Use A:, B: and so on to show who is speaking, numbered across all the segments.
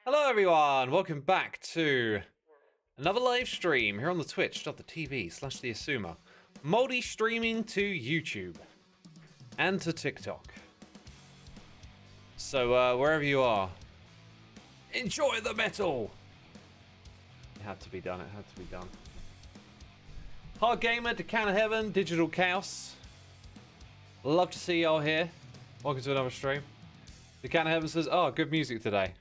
A: Hello everyone, welcome back to another live stream here on the twitch.tv/the Xisuma. Multi-streaming to YouTube and to TikTok. So wherever you are, enjoy the metal! It had to be done, it had to be done. Hard Gamer, Decana Heaven, Digital Chaos. Love to see y'all here. Welcome to another stream. Decana Heaven says, oh, good music today.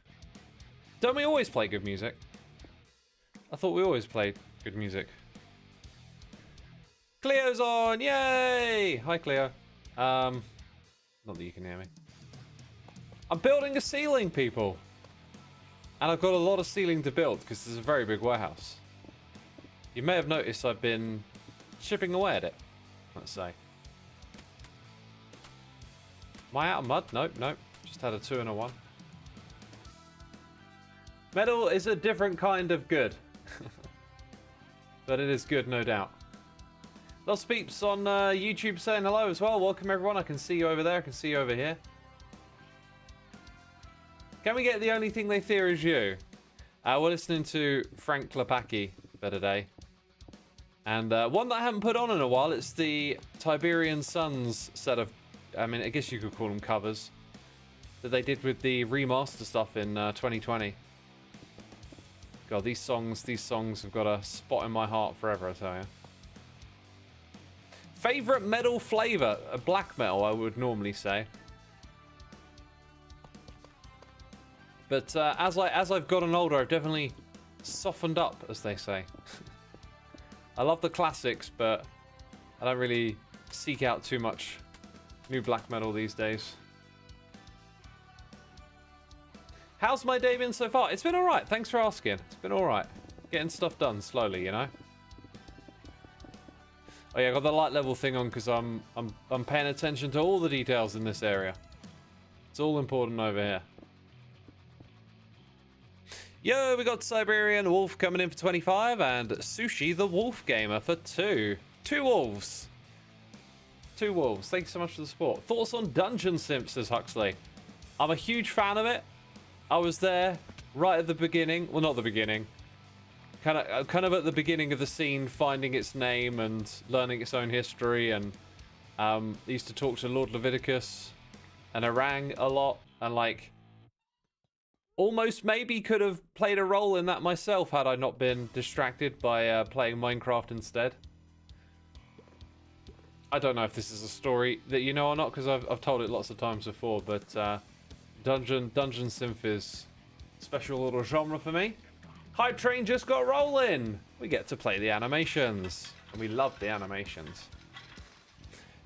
A: Don't we always play good music? I thought we always played good music. Cleo's on! Yay! Hi, Cleo. Not that you can hear me. I'm building a ceiling, people. And I've got a lot of ceiling to build because this is a very big warehouse. You may have noticed I've been chipping away at it, let's say. Am I out of mud? Nope, nope. Just had a 2 and a 1. Metal is a different kind of good. But it is good, no doubt. Lots of peeps on YouTube saying hello as well. Welcome, everyone. I can see you over there. I can see you over here. Can we get The Only Thing They Fear Is You? We're listening to Frank Klepacki for today. And one that I haven't put on in a while, it's the Tiberian Suns set of, I mean, I guess you could call them covers, that they did with the remaster stuff in 2020. God, these songs have got a spot in my heart forever, I tell you. Favorite metal flavor? Black metal, I would normally say. But as I've gotten older, I've definitely softened up, as they say. I love the classics, but I don't really seek out too much new black metal these days. How's my day been so far? It's been alright, thanks for asking. It's been alright. Getting stuff done slowly, you know? Oh yeah, I got the light level thing on because I'm paying attention to all the details in this area. It's all important over here. Yo, we got Siberian Wolf coming in for 25 and Sushi the Wolf Gamer for 2. 2 wolves. 2 wolves. Thank you so much for the support. Thoughts on Dungeon Simp, says Huxley. I'm a huge fan of it. I was there right at the beginning. Well, not the beginning. Kind of at the beginning of the scene, finding its name and learning its own history. And I used to talk to Lord Leviticus and Orang a lot. And like, almost maybe could have played a role in that myself had I not been distracted by playing Minecraft instead. I don't know if this is a story that you know or not, because I've told it lots of times before, but Dungeon Synth is a special little genre for me. Hype Train just got rolling. We get to play the animations, and we love the animations.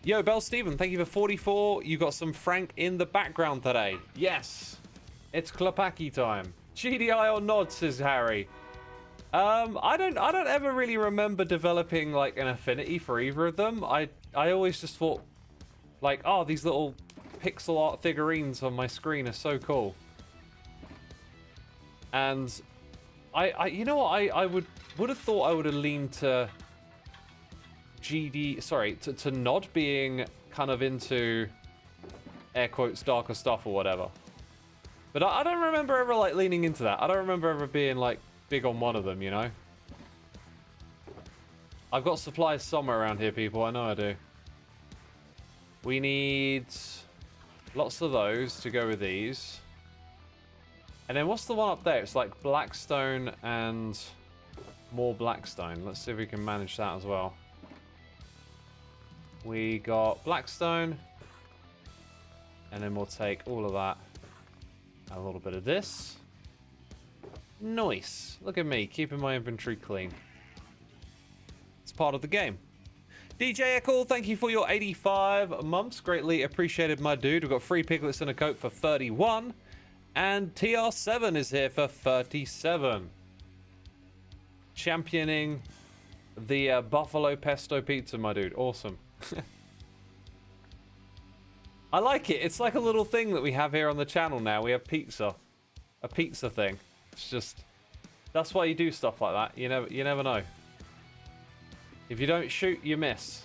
A: Yo, Bell Steven, thank you for 44. You got some Frank in the background today. Yes, it's Klepacki time. GDI or nod, says Harry. I don't ever really remember developing like an affinity for either of them. I always just thought, like, oh, these little pixel art figurines on my screen are so cool. And you know what, I would have thought I would have leaned to to Nod being kind of into air quotes darker stuff or whatever. But I don't remember ever like leaning into that. I don't remember ever being like big on one of them, you know? I've got supplies somewhere around here, people. I know I do. We need lots of those to go with these. And then what's the one up there? It's like Blackstone and more Blackstone. Let's see if we can manage that as well. We got Blackstone. And then we'll take all of that. A little bit of this. Nice. Look at me, keeping my inventory clean. It's part of the game. DJ Echo, thank you for your 85 months. Greatly appreciated, my dude. We've got 3 piglets and a coat for 31. And TR7 is here for 37. Championing the Buffalo Pesto Pizza, my dude. Awesome. I like it. It's like a little thing that we have here on the channel now. We have pizza. A pizza thing. It's just... That's why you do stuff like that. You never know. If you don't shoot, you miss.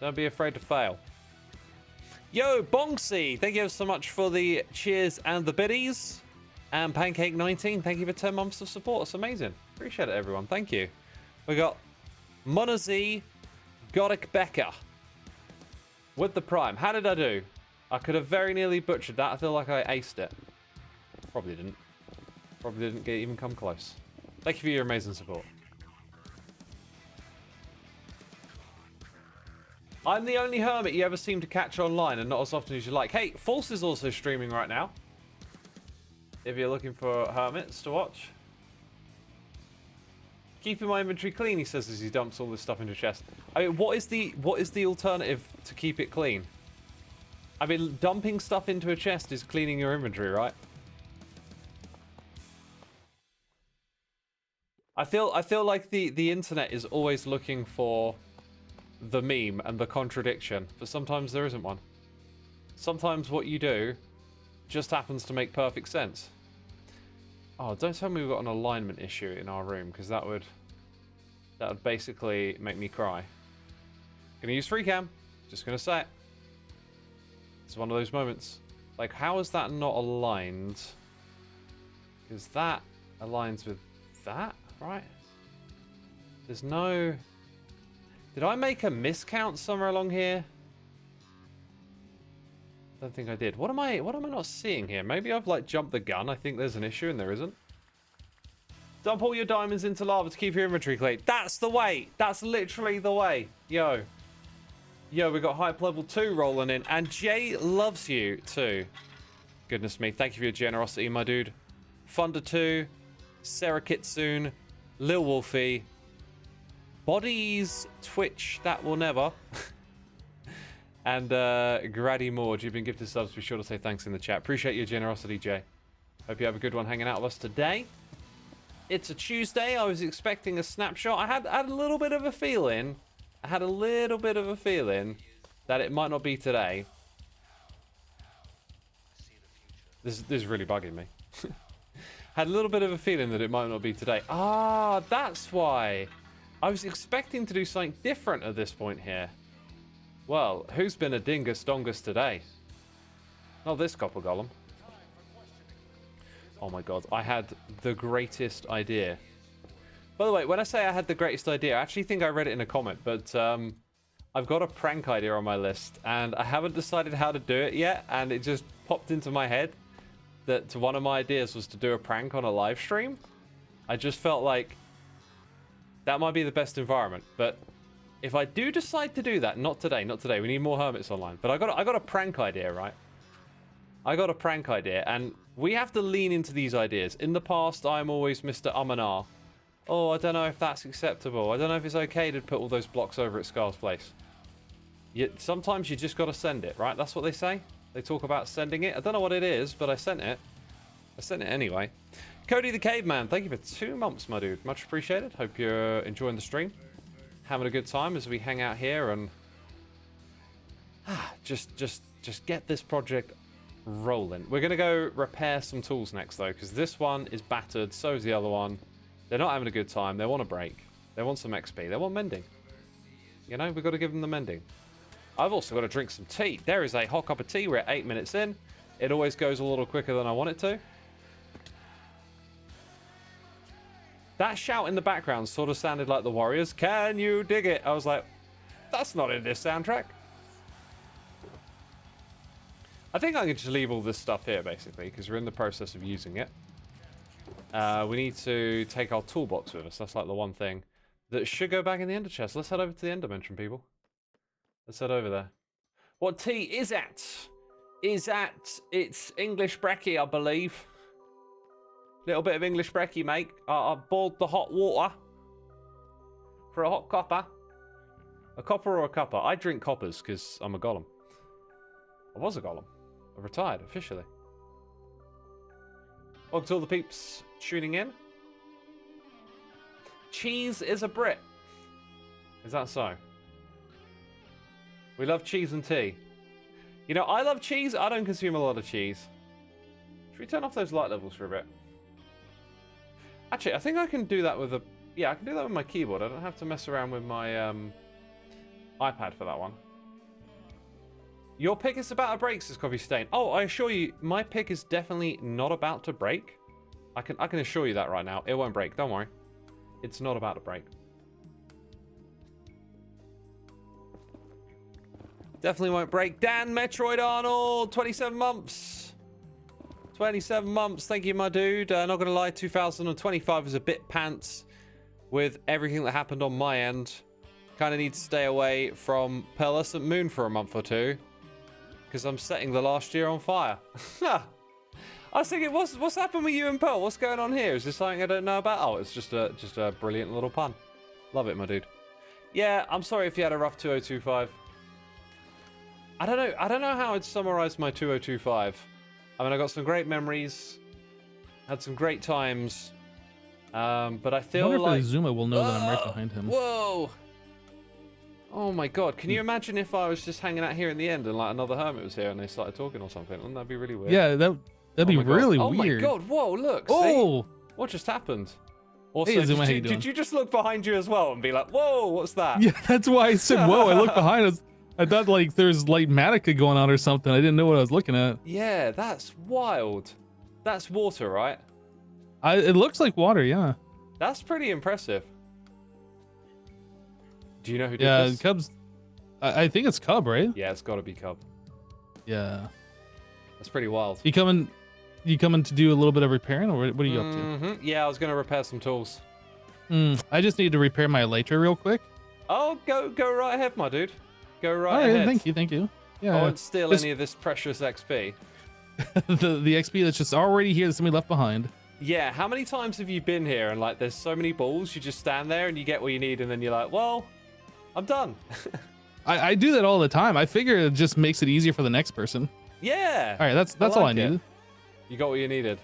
A: Don't be afraid to fail. Yo, Bonksy, thank you so much for the cheers and the biddies. And Pancake19, thank you for 10 months of support. It's amazing. Appreciate it, everyone. Thank you. We got Monazi Godic Becker with the Prime. How did I do? I could have very nearly butchered that. I feel like I aced it. Probably didn't. Probably didn't even come close. Thank you for your amazing support. I'm the only hermit you ever seem to catch online and not as often as you like. Hey, False is also streaming right now. If you're looking for hermits to watch. Keeping my inventory clean, he says as he dumps all this stuff into a chest. I mean, what is the alternative to keep it clean? I mean, dumping stuff into a chest is cleaning your inventory, right? I feel like the internet is always looking for the meme and the contradiction, but sometimes there isn't one. Sometimes what you do just happens to make perfect sense. Oh, don't tell me we've got an alignment issue in our room, because that would basically make me cry. Gonna use free cam. Just gonna say it. It's one of those moments. Like, how is that not aligned? Because that aligns with that, right? There's no... Did I make a miscount somewhere along here? Don't think I did. What am I not seeing here? Maybe I've like jumped the gun. I think there's an issue and there isn't. Dump all your diamonds into lava to keep your inventory clean. That's the way. That's literally the way. Yo, we got hype level 2 rolling in, and Jay loves you too. Goodness me, thank you for your generosity, my dude. Funder 2, Sarah Kitsune, Lil Wolfie, Bodies, Twitch, that will never. And Grady Maud, you've been gifted subs. Be sure to say thanks in the chat. Appreciate your generosity, Jay. Hope you have a good one hanging out with us today. It's a Tuesday. I was expecting a snapshot. I had a little bit of a feeling. that it might not be today. This is really bugging me. Had a little bit of a feeling that it might not be today. Ah, that's why. I was expecting to do something different at this point here. Well, who's been a dingus dongus today? Not this copper golem. Oh my god, I had the greatest idea. By the way, when I say I had the greatest idea, I actually think I read it in a comment, but I've got a prank idea on my list, and I haven't decided how to do it yet, and it just popped into my head that one of my ideas was to do a prank on a live stream. I just felt like that might be the best environment, but if I do decide to do that, not today, we need more hermits online, but I got a prank idea, right? I got a prank idea, and we have to lean into these ideas. In the past, I'm always Mr. and Ah. Oh, I don't know if that's acceptable. I don't know if it's okay to put all those blocks over at Scar's place. Sometimes you just got to send it, right? That's what they say. They talk about sending it. I don't know what it is, but I sent it. I sent it anyway. Cody the Caveman, thank you for 2 months, my dude. Much appreciated. Hope you're enjoying the stream. Having a good time as we hang out here and just get this project rolling. We're going to go repair some tools next, though, because this one is battered. So is the other one. They're not having a good time. They want a break. They want some XP. They want mending. You know, we've got to give them the mending. I've also got to drink some tea. There is a hot cup of tea. We're at 8 minutes in. It always goes a little quicker than I want it to. That shout in the background sort of sounded like the Warriors. Can you dig it? I was like, that's not in this soundtrack. I think I can just leave all this stuff here, basically, because we're in the process of using it. We need to take our toolbox with us. That's like the one thing that should go back in the ender chest. Let's head over to the ender dimension, people. Let's head over there. What tea is at? It's English brekkie, I believe. Little bit of English brekkie, mate. I boiled the hot water for a hot copper. A copper or a cuppa? I drink coppers because I'm a golem. I was a golem. I retired officially. Welcome to all the peeps tuning in. Cheese is a Brit. Is that so? We love cheese and tea. You know, I love cheese. I don't consume a lot of cheese. Should we turn off those light levels for a bit? Actually, I think I can do that with a... Yeah, I can do that with my keyboard. I don't have to mess around with my iPad for that one. Your pick is about to break, says Coffee Stain. Oh, I assure you, my pick is definitely not about to break. I can assure you that right now. It won't break. Don't worry. It's not about to break. Definitely won't break. Dan Metroid Arnold, 27 months. 27 months. Thank you, my dude. Not gonna lie, 2025 is a bit pants with everything that happened on my end. Kind of need to stay away from Pearlescent Moon for a month or two because I'm setting the last year on fire. I was thinking, what's happened with you and Pearl? What's going on here? Is this something I don't know about? Oh, it's just a brilliant little pun. Love it, my dude. Yeah, I'm sorry if you had a rough 2025. I don't know how I'd summarize my 2025. I mean, I got some great memories, had some great times, but I feel
B: wonder
A: like
B: if Xisuma will know that I'm right behind him.
A: Whoa! Oh my god! Can you imagine if I was just hanging out here in the end and like another hermit was here and they started talking or something? Wouldn't that be really weird?
B: Yeah, that'd be really
A: oh
B: weird.
A: Oh my god! Whoa! Look!
B: Oh!
A: See? What just happened? Also,
B: Hey, Xisuma, how you doing?
A: did you just look behind you as well and be like, "Whoa! What's that?"
B: Yeah, that's why I said, "Whoa!" I looked behind us. I thought like there's like Matica going on or something. I didn't know what I was looking at.
A: Yeah, that's wild. That's water, right?
B: It looks like water, yeah.
A: That's pretty impressive. Do you know who did
B: Yeah,
A: this?
B: Cubs. I think it's Cub, right?
A: Yeah, it's got to be Cub.
B: Yeah.
A: That's pretty wild.
B: You coming to do a little bit of repairing, or what are you up to?
A: Yeah, I was gonna repair some tools.
B: I just need to repair my elytra real quick.
A: Oh, go right ahead, my dude. Go right
B: All right,
A: ahead.
B: thank you. Yeah.
A: I won't steal any of this precious XP.
B: the XP that's just already here, that's gonna be left behind.
A: Yeah, how many times have you been here and like there's so many balls, you just stand there and you get what you need and then you're like, well, I'm done.
B: I do that all the time. I figure it just makes it easier for the next person.
A: Yeah.
B: All right, that's all I needed.
A: You got what you needed.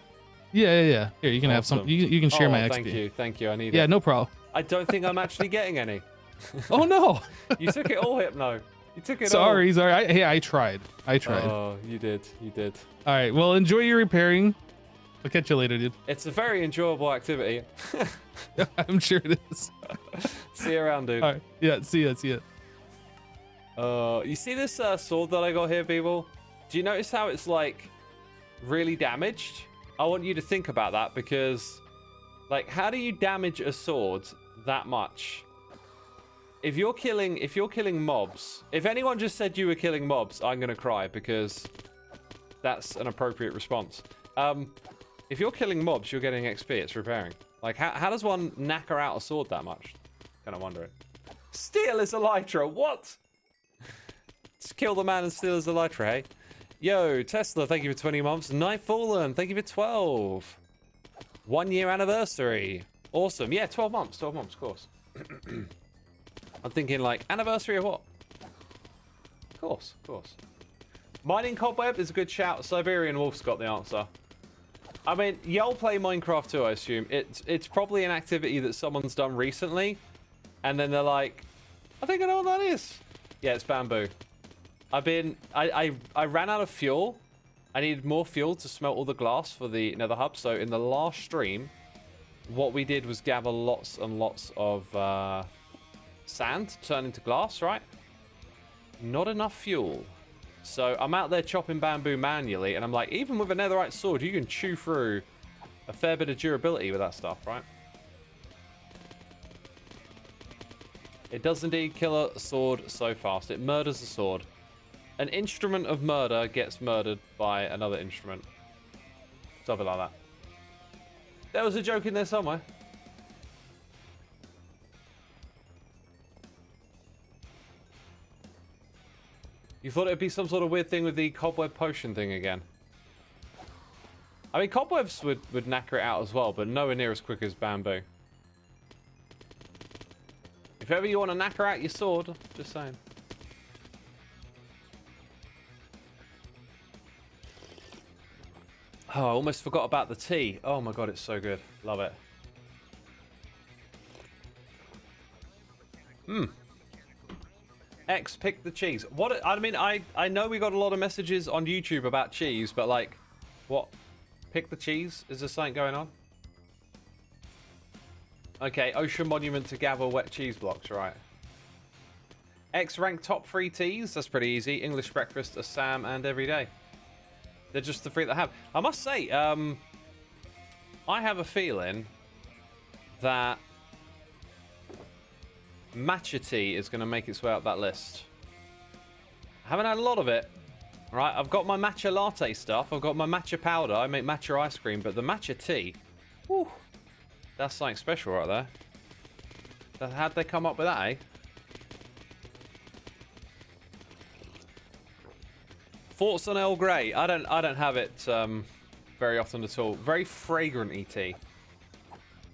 B: Yeah. Here, you can have some. You can share my XP.
A: Thank you. I need it.
B: Yeah, no problem.
A: I don't think I'm actually getting any.
B: Oh no!
A: You took it all, Hypno. You took it all.
B: Sorry. Hey, I tried.
A: Oh, you did.
B: All right. Well, enjoy your repairing. I'll catch you later, dude.
A: It's a very enjoyable activity.
B: I'm sure it is.
A: See you around, dude.
B: All right. Yeah. See ya.
A: You see this sword that I got here, people? Do you notice how it's like really damaged? I want you to think about that because, like, how do you damage a sword that much? If you're killing mobs, if anyone just said you were killing mobs, I'm gonna cry because that's an appropriate response. If you're killing mobs, you're getting XP. It's repairing. Like, how does one knacker out a sword that much? Kind of wondering. Steal his elytra. What? Just kill the man and steal his elytra, hey? Yo, Tesla, thank you for 20 months. Night Fallen, thank you for 12. 1 year anniversary. Awesome. Yeah, 12 months, of course. I'm thinking, like, anniversary of what? Of course. Mining cobweb is a good shout. Siberian Wolf's got the answer. I mean, y'all play Minecraft too, I assume. It's probably an activity that someone's done recently, and then they're like, I think I know what that is. Yeah, it's bamboo. I ran out of fuel. I needed more fuel to smelt all the glass for the Nether hub. So in the last stream, what we did was gather lots and lots of sand to turn into glass, right? Not enough fuel. So I'm out there chopping bamboo manually, and I'm like, even with a netherite sword, you can chew through a fair bit of durability with that stuff, right? It does indeed kill a sword so fast. It murders a sword. An instrument of murder gets murdered by another instrument. Something like that. There was a joke in there somewhere. You thought it'd be some sort of weird thing with the cobweb potion thing again. I mean, cobwebs would knacker it out as well, but nowhere near as quick as bamboo. If ever you want to knacker out your sword, just saying. Oh, I almost forgot about the tea. Oh my god, it's so good. Love it. X, pick the cheese. What? I mean, I know we got a lot of messages on YouTube about cheese, but like, what? Pick the cheese? Is there something going on? Okay, ocean monument to gather wet cheese blocks, right. X rank top 3 teas. That's pretty easy. English breakfast, a Sam, and every day. They're just the 3 that I have. I must say, I have a feeling that matcha tea is going to make its way up that list. I haven't had a lot of it. Right, I've got my matcha latte stuff. I've got my matcha powder. I make matcha ice cream, but the matcha tea, whew, that's something special right there. How'd they come up with that, eh? Thoughts on Earl Grey? I don't have it very often at all. Very fragrant-y tea.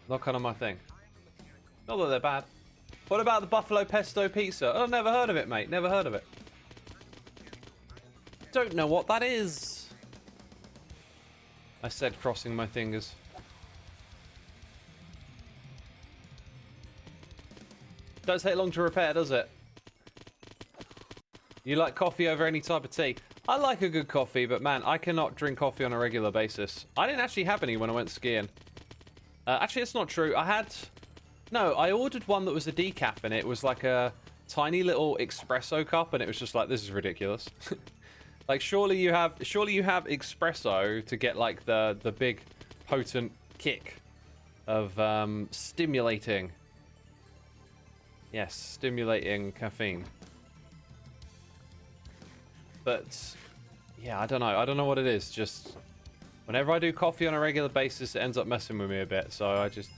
A: Not kind of my thing. Not that they're bad. What about the buffalo pesto pizza? Oh, never heard of it, mate. Never heard of it. Don't know what that is. I said, crossing my fingers. Don't take long to repair, does it? You like coffee over any type of tea? I like a good coffee, but man, I cannot drink coffee on a regular basis. I didn't actually have any when I went skiing. Actually, it's not true. No, I ordered one that was a decaf in it. It was like a tiny little espresso cup, and it was just like, this is ridiculous. Like, surely you have espresso to get like the big potent kick of stimulating. Yes, stimulating caffeine. But yeah, I don't know what it is. Just whenever I do coffee on a regular basis, it ends up messing with me a bit. So I just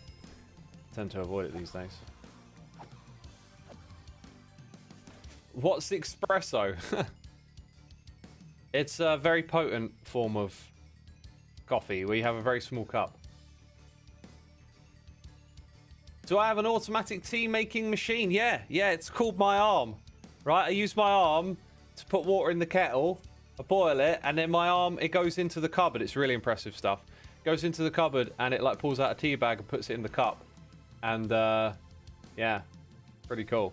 A: tend to avoid it these days. What's espresso? It's a very potent form of coffee where you have a very small cup. Do I have an automatic tea making machine? Yeah, it's called my arm. Right, I use my arm to put water in the kettle, I boil it, and then my arm, it goes into the cupboard. It's really impressive stuff. Goes into the cupboard and it like pulls out a tea bag and puts it in the cup. And yeah, pretty cool.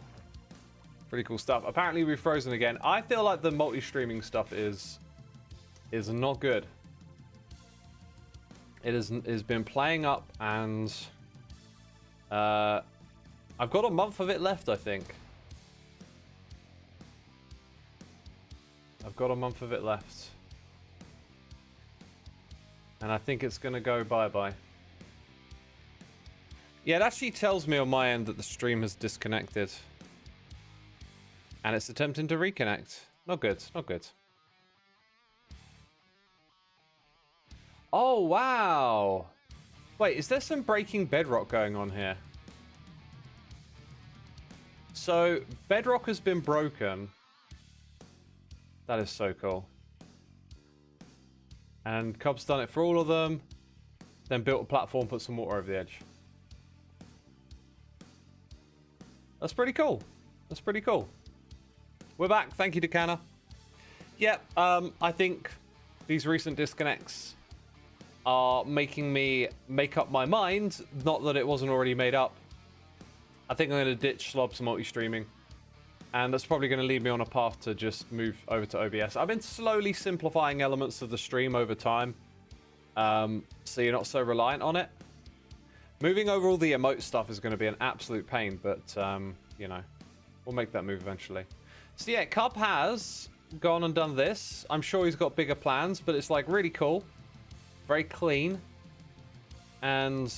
A: Pretty cool stuff. Apparently we've frozen again. I feel like the multi-streaming stuff is not good. It has been playing up, and I've got a month of it left, I think. I've got a month of it left. And I think it's going to go bye-bye. Yeah, it actually tells me on my end that the stream has disconnected. And it's attempting to reconnect. Not good, not good. Oh, wow. Wait, is there some breaking bedrock going on here? So, bedrock has been broken. That is so cool. And Cub's done it for all of them. Then built a platform, put some water over the edge. That's pretty cool. That's pretty cool. We're back. Thank you, Decana. Yep, I think these recent disconnects are making me make up my mind. Not that it wasn't already made up. I think I'm going to ditch Slob's multi-streaming. And that's probably going to lead me on a path to just move over to OBS. I've been slowly simplifying elements of the stream over time. So you're not so reliant on it. Moving over all the emote stuff is going to be an absolute pain. But, you know, we'll make that move eventually. So yeah, Cub has gone and done this. I'm sure he's got bigger plans, but it's like really cool. Very clean. And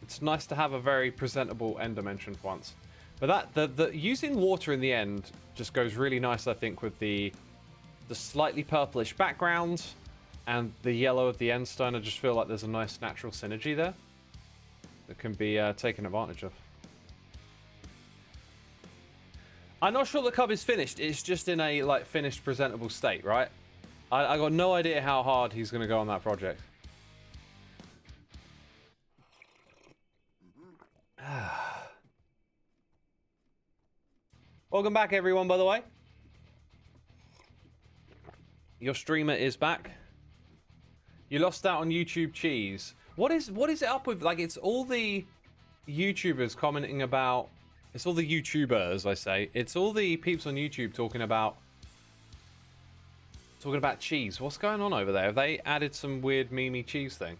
A: it's nice to have a very presentable end dimension for once. But the using water in the end just goes really nice, I think, with the slightly purplish background and the yellow of the end stone. I just feel like there's a nice natural synergy there that can be taken advantage of. I'm not sure the Cub is finished. It's just in a like finished, presentable state, right? I got no idea how hard he's going to go on that project. Welcome back, everyone, by the way. Your streamer is back. You lost out on YouTube cheese. What is it up with? Like, it's all the YouTubers commenting about... It's all the YouTubers, I say. It's all the peeps on YouTube talking about cheese. What's going on over there? Have they added some weird memey cheese thing?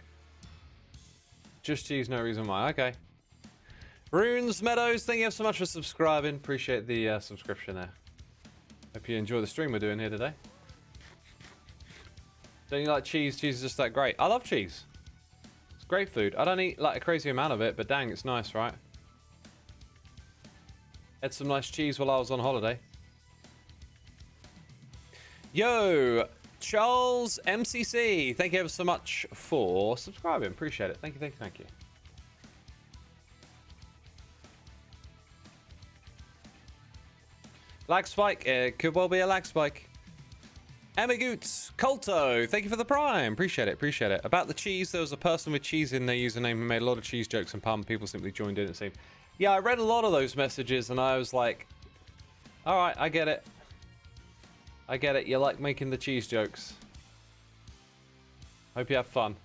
A: Just cheese, no reason why. Okay. Runes Meadows, thank you so much for subscribing. Appreciate the subscription there. Hope you enjoy the stream we're doing here today. Don't you like cheese? Cheese is just that great. I love cheese. It's great food. I don't eat like a crazy amount of it, but dang, it's nice, right? Had some nice cheese while I was on holiday. Yo, Charles MCC, thank you ever so much for subscribing. Appreciate it. Thank you, thank you, thank you. Lag spike, it could well be a lag spike. Emma Goots, Colto, thank you for the prime. Appreciate it, appreciate it. About the cheese, there was a person with cheese in their username who made a lot of cheese jokes and pun. People simply joined in, it seemed. Yeah, I read a lot of those messages and I was like, all right, I get it. I get it. You like making the cheese jokes. Hope you have fun.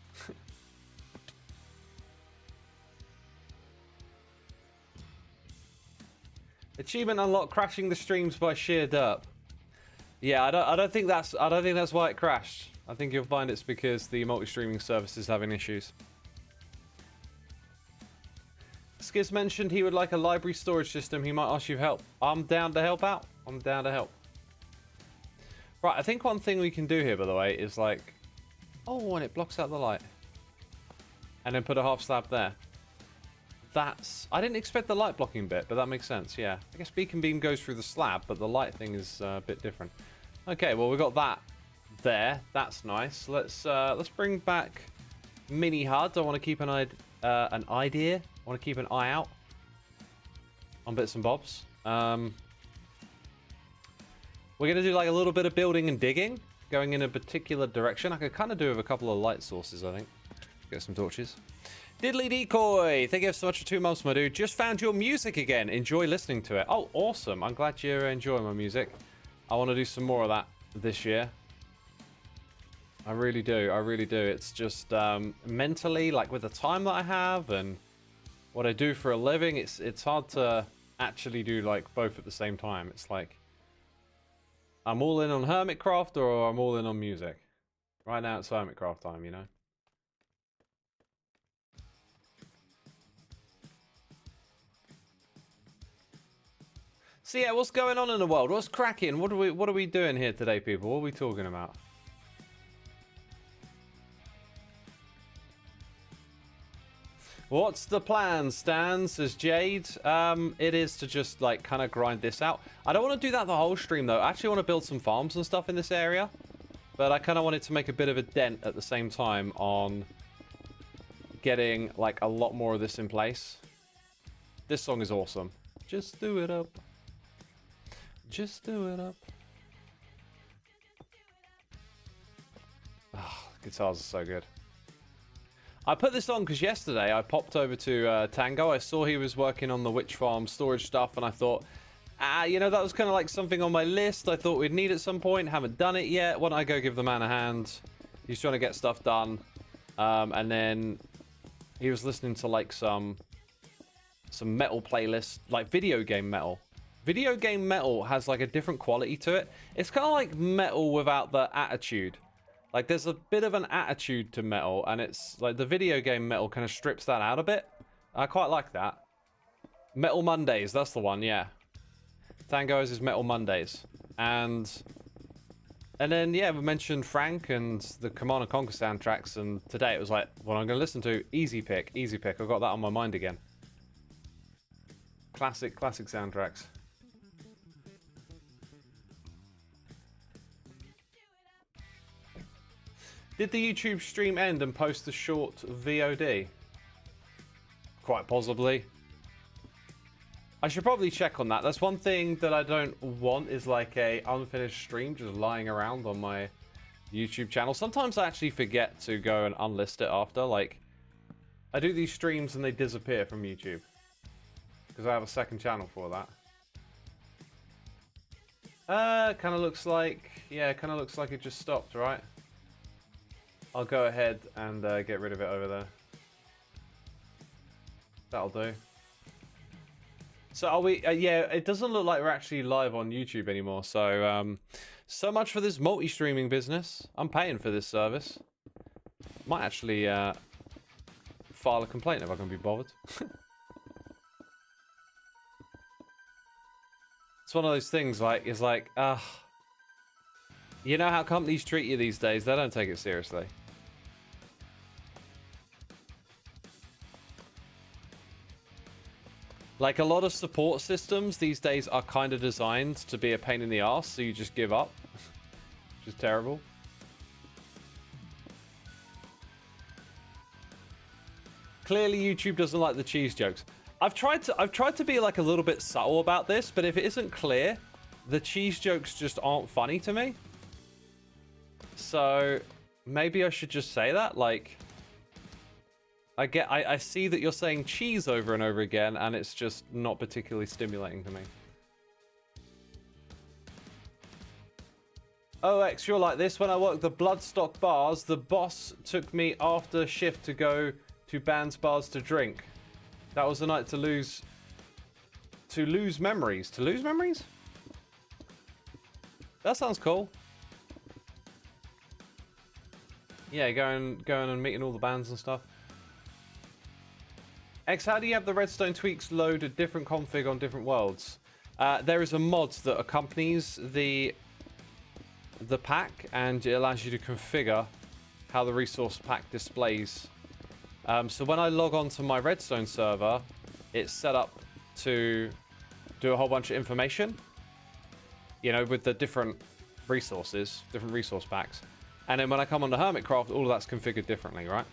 A: Achievement unlocked: crashing the streams by sheer derp. Yeah, I don't think that's why it crashed. I think you'll find it's because the multi-streaming service is having issues. Skiz mentioned he would like a library storage system. He might ask you for help. I'm down to help out. I'm down to help. Right, I think one thing we can do here, by the way, is like... Oh, and it blocks out the light. And then put a half slab there. That's... I didn't expect the light blocking bit, but that makes sense, yeah. I guess beacon beam goes through the slab, but the light thing is a bit different. Okay, well, we got that there. That's nice. Let's bring back Mini HUD. I want to keep an idea. I want to keep an eye out on bits and bobs. We're going to do like a little bit of building and digging, going in a particular direction. I could kind of do with a couple of light sources, I think. Get some torches. Diddly Decoy, thank you so much for 2 months, my dude. Just found your music again. Enjoy listening to it. Oh, awesome. I'm glad you're enjoying my music. I want to do some more of that this year. I really do. I really do. It's just mentally, like with the time that I have and what I do for a living, it's hard to actually do like both at the same time. It's like I'm all in on Hermitcraft or I'm all in on music. Right now it's Hermitcraft time, you know. So yeah, what's going on in the world? What's cracking? What are we doing here today, people? What are we talking about? What's the plan, Stan? Says Jade. It is to just like kind of grind this out. I don't want to do that the whole stream though. I actually want to build some farms and stuff in this area. But I kind of wanted to make a bit of a dent at the same time on getting like a lot more of this in place. This song is awesome. Just do it up. Just do it up. Ah, guitars are so good. I put this on because yesterday I popped over to Tango. I saw he was working on the witch farm storage stuff, and I thought, you know, that was kind of like something on my list. I thought we'd need at some point. Haven't done it yet. Why don't I go give the man a hand? He's trying to get stuff done. And then he was listening to like some metal playlist, like video game metal. Video game metal has like a different quality to it. It's kind of like metal without the attitude. Like there's a bit of an attitude to metal, and it's like the video game metal kind of strips that out a bit. I quite like that. Metal Mondays, that's the one, yeah. Tango's is Metal Mondays. And then yeah, we mentioned Frank and the Command & Conquer soundtracks, and today it was like, what I'm going to listen to, Easy Pick. I've got that on my mind again. Classic soundtracks. Did the YouTube stream end and post the short VOD? Quite possibly. I should probably check on that. That's one thing that I don't want, is like a unfinished stream just lying around on my YouTube channel. Sometimes I actually forget to go and unlist it after. Like, I do these streams and they disappear from YouTube because I have a second channel for that. Kind of looks like, yeah, kind of looks like it just stopped, right? I'll go ahead and get rid of it over there. That'll do. So are we, yeah, it doesn't look like we're actually live on YouTube anymore. So, so much for this multi-streaming business. I'm paying for this service. Might actually file a complaint if I can be bothered. It's one of those things, like, it's like, you know how companies treat you these days? They don't take it seriously. Like, a lot of support systems these days are kind of designed to be a pain in the ass, so you just give up. Which is terrible. Clearly, YouTube doesn't like the cheese jokes. I've tried to be like a little bit subtle about this, but if it isn't clear, the cheese jokes just aren't funny to me. So maybe I should just say that. Like, I see that you're saying cheese over and over again, and it's just not particularly stimulating to me. Oh, X, you're like this. When I worked the Bloodstock bars, the boss took me after shift to go to Band's bars to drink. That was the night to lose memories. To lose memories? That sounds cool. Yeah, going and meeting all the bands and stuff. X, how do you have the redstone tweaks load a different config on different worlds? There is a mod that accompanies the pack, and it allows you to configure how the resource pack displays. So when I log on to my redstone server, it's set up to do a whole bunch of information, you know, with the different resources, different resource packs. And then when I come onto Hermitcraft, all of that's configured differently, right?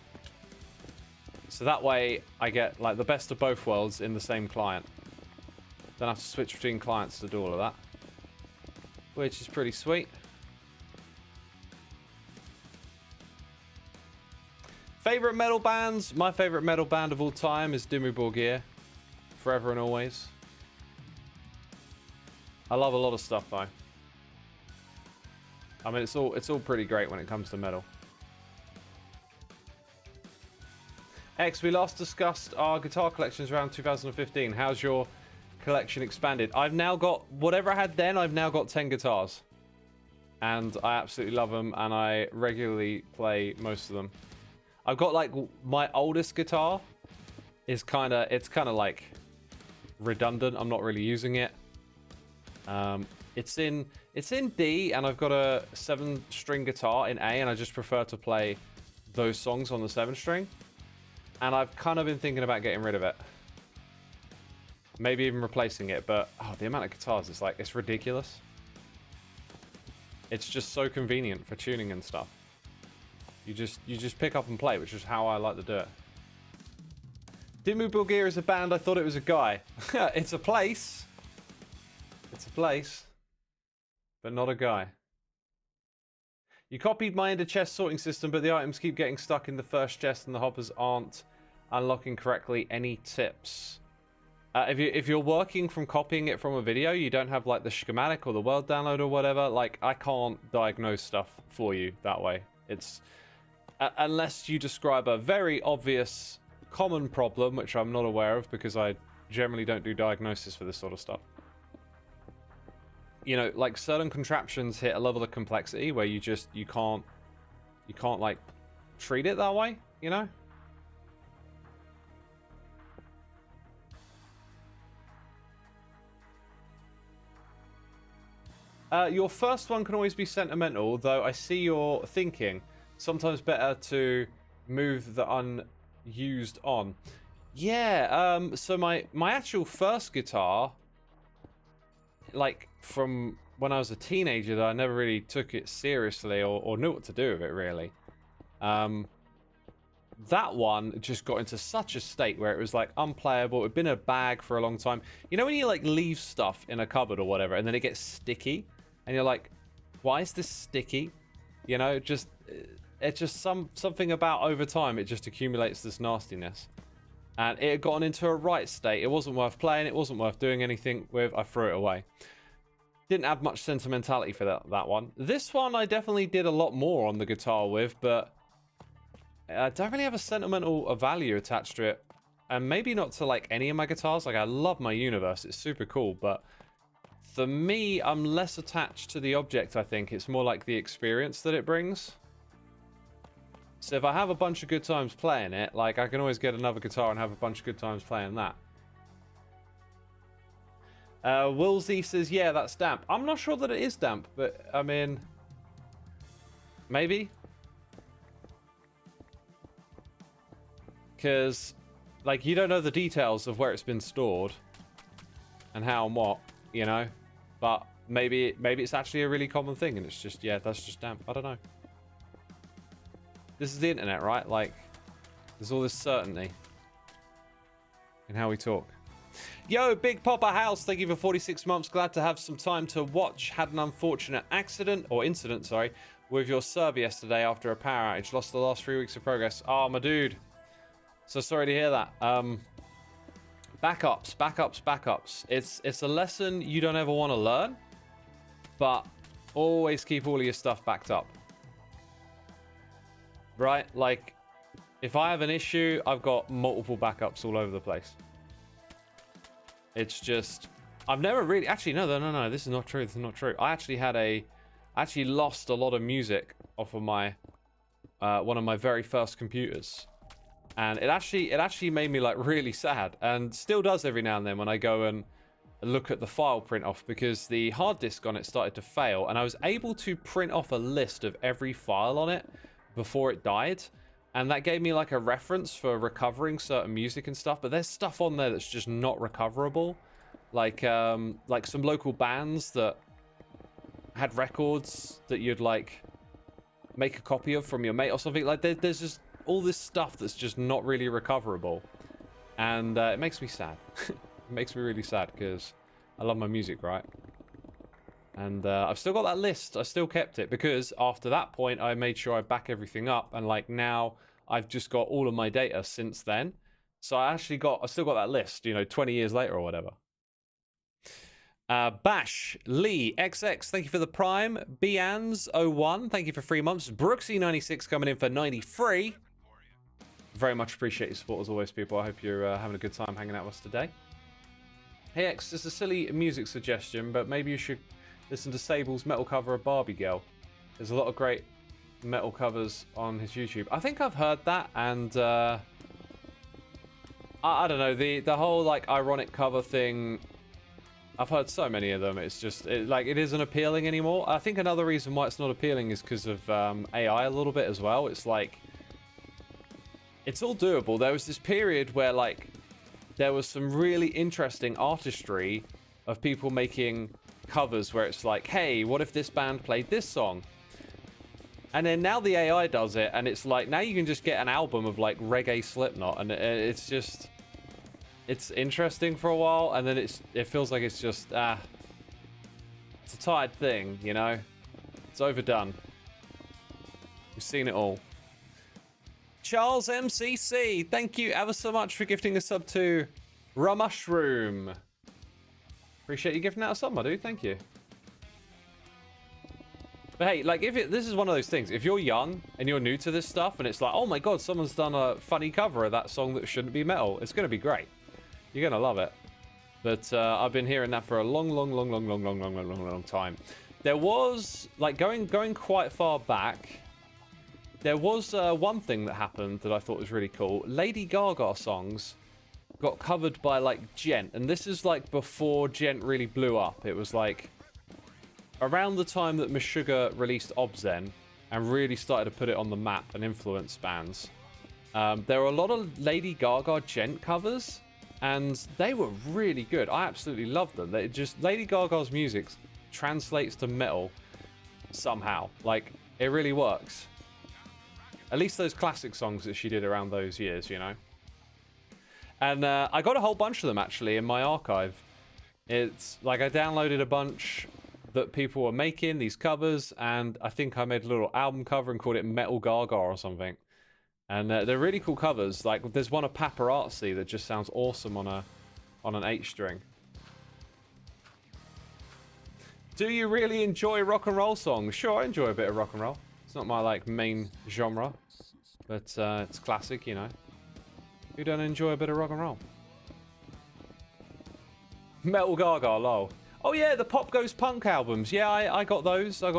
A: So that way I get like the best of both worlds in the same client. Don't have to switch between clients to do all of that, which is pretty sweet. Favorite metal bands? My favorite metal band of all time is Dimmu Borgir. Forever and always. I love a lot of stuff though. I mean, it's all pretty great when it comes to metal. X, we last discussed our guitar collections around 2015. How's your collection expanded? I've now got, whatever I had then, I've now got 10 guitars. And I absolutely love them, and I regularly play most of them. I've got like my oldest guitar is it's kind of like redundant. I'm not really using it. It's in D, and I've got a 7-string guitar in A, and I just prefer to play those songs on the 7-string. And I've kind of been thinking about getting rid of it. Maybe even replacing it, but oh, the amount of guitars, it's ridiculous. It's just so convenient for tuning and stuff. You just pick up and play, which is how I like to do it. Dimmu Borgir is a band. I thought it was a guy. It's a place. It's a place, but not a guy. You copied my ender chest sorting system, but the items keep getting stuck in the first chest and the hoppers aren't unlocking correctly. Any tips? If you're working from copying it from a video, you don't have like the schematic or the world download or whatever, like I can't diagnose stuff for you that way. It's unless you describe a very obvious common problem, which I'm not aware of because I generally don't do diagnosis for this sort of stuff. You know, like certain contraptions hit a level of complexity where you can't like treat it that way, you know? Your first one can always be sentimental, though I see your thinking. Sometimes better to move the unused on. Yeah, so my actual first guitar, like from when I was a teenager, though, I never really took it seriously or knew what to do with it, really. That one just got into such a state where it was like unplayable. It'd been in a bag for a long time. You know when you like leave stuff in a cupboard or whatever and then it gets sticky and you're like, why is this sticky? You know, it's just something about over time it just accumulates this nastiness. And it had gotten into a right state. It wasn't worth playing. It wasn't worth doing anything with. I threw it away. Didn't have much sentimentality for that one. This one I definitely did a lot more on the guitar with, but I don't really have a sentimental value attached to it. And maybe not to like any of my guitars. Like I love my Universe. It's super cool. But for me, I'm less attached to the object, I think. It's more like the experience that it brings. So if I have a bunch of good times playing it, like I can always get another guitar and have a bunch of good times playing that. Woolsey says, yeah, that's damp. I'm not sure that it is damp, but I mean, maybe. Because, like, you don't know the details of where it's been stored and how and what, you know? But maybe it's actually a really common thing and it's just, yeah, that's just damp. I don't know. This is the internet, right? Like, there's all this certainty in how we talk. Yo, Big Papa House, thank you for 46 months. Glad to have some time to watch. Had an unfortunate incident, sorry, with your server yesterday after a power outage. Lost the last 3 weeks of progress. Oh, my dude. So sorry to hear that. Backups. It's a lesson you don't ever want to learn, but always keep all of your stuff backed up. Right? Like, if I have an issue, I've got multiple backups all over the place. It's just, I've never really, actually, no, this is not true. This is not true. I actually lost a lot of music off of my, one of my very first computers. And it actually made me like really sad, and still does every now and then when I go and look at the file print off, because the hard disk on it started to fail, and I was able to print off a list of every file on it before it died. And that gave me like a reference for recovering certain music and stuff, but there's stuff on there that's just not recoverable. Like some local bands that had records that you'd like make a copy of from your mate or something. Like there's just all this stuff that's just not really recoverable. And it makes me sad. It makes me really sad because I love my music, right? And I've still got that list. I still kept it because after that point, I made sure I back everything up. And like now, I've just got all of my data since then. So I still got that list, you know, 20 years later or whatever. Bash, Lee, XX, thank you for the Prime. Bians01, thank you for 3 months. Brooksy96 coming in for 93. Very much appreciate your support as always, people. I hope you're having a good time hanging out with us today. Hey X, it's a silly music suggestion, but maybe you should listen to Sable's metal cover of Barbie Girl. There's a lot of great metal covers on his YouTube. I think I've heard that, and I don't know, the whole like ironic cover thing. I've heard so many of them. It's just it isn't appealing anymore. I think another reason why it's not appealing is because of AI a little bit as well. It's like it's all doable. There was this period where like there was some really interesting artistry of people making covers where it's like, hey, what if this band played this song? And then now the AI does it, and it's like now you can just get an album of like reggae Slipknot, and it's just it's interesting for a while, and then it feels like it's just it's a tired thing, you know? It's overdone. We've seen it all. Charles MCC, thank you ever so much for gifting a sub to Ramushroom. Appreciate you gifting out a sub, my dude. Thank you. But hey, like this is one of those things. If you're young and you're new to this stuff, and it's like, oh my god, someone's done a funny cover of that song that shouldn't be metal, it's gonna be great. You're gonna love it. But I've been hearing that for a long time. There was like going quite far back. There was one thing that happened that I thought was really cool. Lady Gaga songs got covered by like Gent, and this is like before Gent really blew up. It was like around the time that Meshuggah released Obzen and really started to put it on the map and influence bands. There were a lot of Lady Gaga Gent covers, and they were really good. I absolutely loved them. Lady Gaga's music translates to metal somehow. Like, it really works. At least those classic songs that she did around those years, you know? And I got a whole bunch of them, actually, in my archive. It's like I downloaded a bunch that people were making, these covers, and I think I made a little album cover and called it Metal Gaga or something. And they're really cool covers. Like, there's one of Paparazzi that just sounds awesome on an 8-string. Do you really enjoy rock and roll songs? Sure, I enjoy a bit of rock and roll. It's not my, like, main genre, but it's classic, you know. Who don't enjoy a bit of rock and roll? Metal Gaga, lol. Oh yeah, the Pop Goes Punk albums. Yeah, I got those. I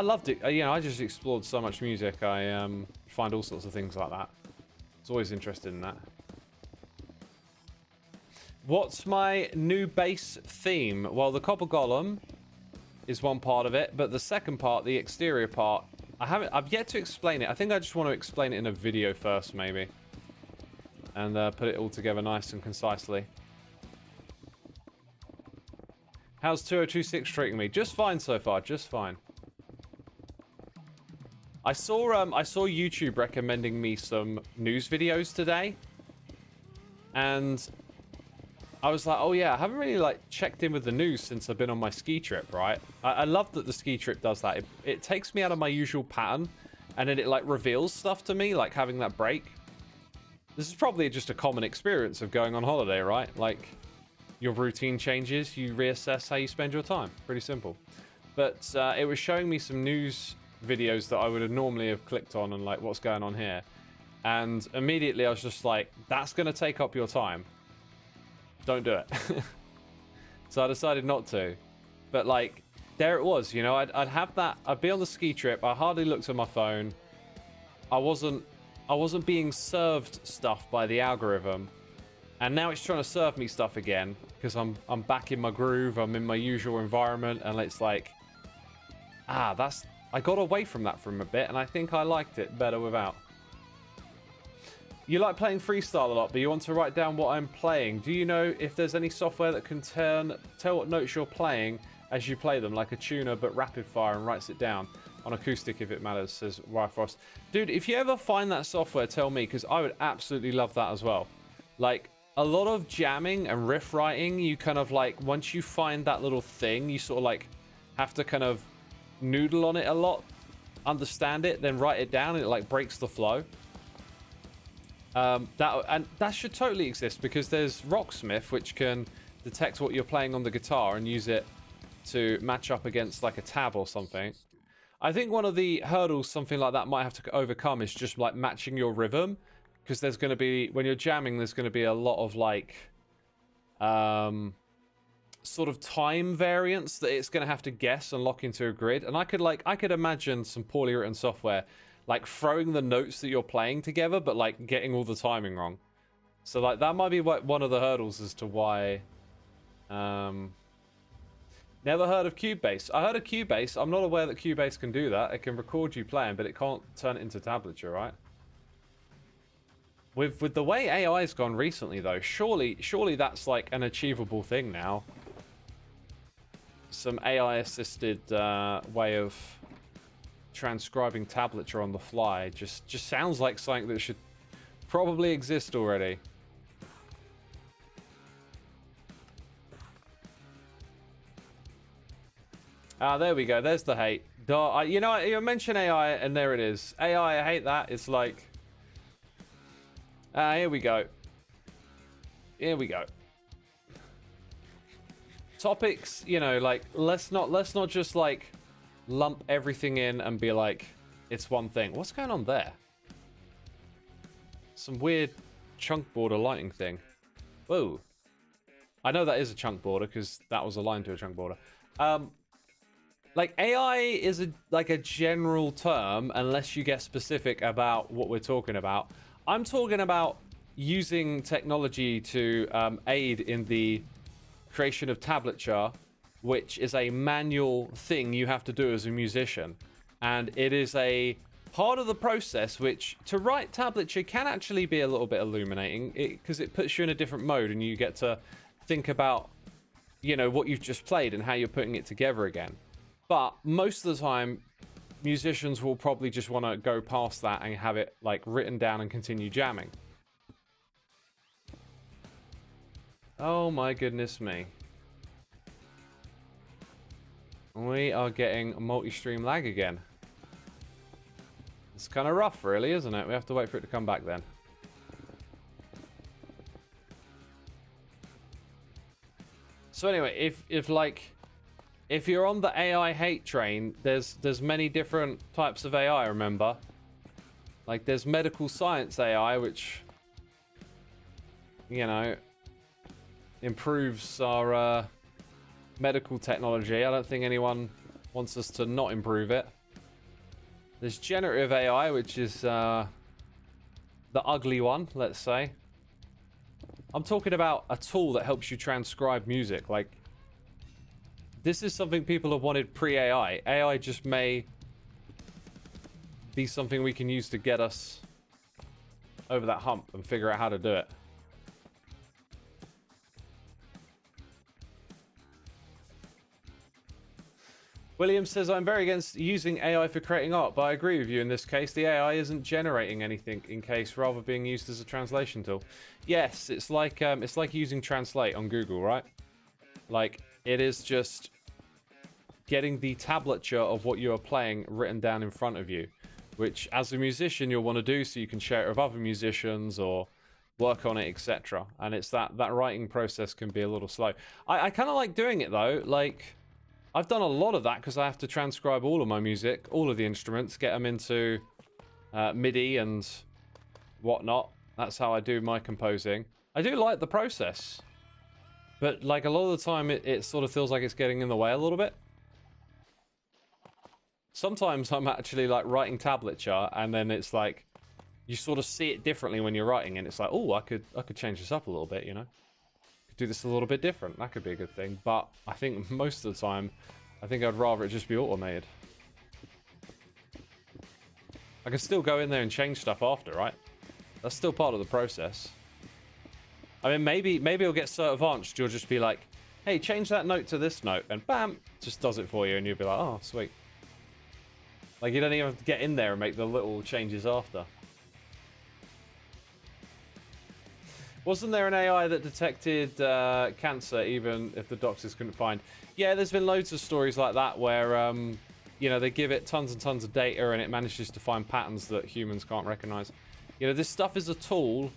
A: loved it. You know, I just explored so much music. I find all sorts of things like that. It's always interested in that. What's my new base theme? Well, the copper golem is one part of it, but the second part, the exterior part, I've yet to explain it. I think I just want to explain it in a video first, maybe. And put it all together nice and concisely. How's 2026 treating me? Just fine so far, just fine. I saw YouTube recommending me some news videos today. And I was like, oh yeah, I haven't really like checked in with the news since I've been on my ski trip, right? I love that the ski trip does that. It takes me out of my usual pattern, and then it like reveals stuff to me, like having that break. This is probably just a common experience of going on holiday, right? Like your routine changes, you reassess how you spend your time. Pretty simple. But it was showing me some news videos that I would have normally have clicked on and like, what's going on here? And immediately I was just like, that's going to take up your time. Don't do it. So I decided not to. But like, there it was, you know, I'd have that, I'd be on the ski trip, I hardly looked at my phone. I wasn't being served stuff by the algorithm. And now it's trying to serve me stuff again, because I'm back in my groove, I'm in my usual environment, and it's like, I got away from that for a bit, and I think I liked it better without. You like playing freestyle a lot, but you want to write down what I'm playing. Do you know if there's any software that can tell what notes you're playing as you play them, like a tuner but rapid fire, and writes it down on acoustic if it matters, says Frost. Dude, if you ever find that software, tell me, because I would absolutely love that as well. Like, a lot of jamming and riff writing, you kind of like, once you find that little thing, you sort of like have to kind of noodle on it a lot, understand it, then write it down, and it like breaks the flow. That should totally exist, because there's Rocksmith, which can detect what you're playing on the guitar and use it to match up against like a tab or something. I think one of the hurdles something like that might have to overcome is just like matching your rhythm, because there's going to be, when you're jamming, there's going to be a lot of like sort of time variance that it's going to have to guess and lock into a grid. And I could imagine some poorly written software like throwing the notes that you're playing together, but like getting all the timing wrong. So like that might be one of the hurdles as to why. Never heard of Cubase. I heard of Cubase. I'm not aware that Cubase can do that. It can record you playing, but it can't turn it into tablature, right? With the way AI's gone recently, though, surely that's like an achievable thing now. Some AI-assisted way of transcribing tablature on the fly just sounds like something that should probably exist already. There we go. There's the hate. You know, you mention AI, and there it is. AI, I hate that. It's like, here we go. Here we go. Topics, you know, like let's not just like lump everything in and be like it's one thing. What's going on there? Some weird chunk border lighting thing. Whoa. I know that is a chunk border because that was aligned to a chunk border. Like AI is like a general term unless you get specific about what we're talking about. I'm talking about using technology to aid in the creation of tablature, which is a manual thing you have to do as a musician. And it is a part of the process which, to write tablature, can actually be a little bit illuminating, because it puts you in a different mode and you get to think about, you know, what you've just played and how you're putting it together again. But most of the time, musicians will probably just want to go past that and have it like written down and continue jamming. Oh my goodness me. We are getting multi-stream lag again. It's kind of rough, really, isn't it? We have to wait for it to come back then. So anyway, if you're on the AI hate train, there's many different types of AI, remember? Like there's medical science AI, which, you know, improves our medical technology. I don't think anyone wants us to not improve it. There's generative AI, which is the ugly one, let's say. I'm talking about a tool that helps you transcribe music. Like, this is something people have wanted pre-AI. AI just may be something we can use to get us over that hump and figure out how to do it. William says, I'm very against using AI for creating art, but I agree with you in this case. The AI isn't generating anything in case, rather being used as a translation tool. Yes, it's like using Translate on Google, right? Like, it is just getting the tablature of what you are playing written down in front of you, which as a musician you'll want to do so you can share it with other musicians or work on it, etc. And it's that writing process can be a little slow. I kind of like doing it though. Like, I've done a lot of that because I have to transcribe all of my music, all of the instruments, get them into MIDI and whatnot. That's how I do my composing. I do like the process, but like a lot of the time it sort of feels like it's getting in the way a little bit. Sometimes I'm actually like writing tablature and then it's like you sort of see it differently when you're writing and it's like, oh, I could change this up a little bit, you know? Could do this a little bit different. That could be a good thing. But I think most of the time, I think I'd rather it just be automated. I can still go in there and change stuff after, right? That's still part of the process. I mean, maybe it'll get so advanced, you'll just be like, hey, change that note to this note, and bam, just does it for you, and you'll be like, oh, sweet. Like, you don't even have to get in there and make the little changes after. Wasn't there an AI that detected cancer even if the doctors couldn't find? Yeah, there's been loads of stories like that where, you know, they give it tons and tons of data and it manages to find patterns that humans can't recognize. You know, this stuff is a tool,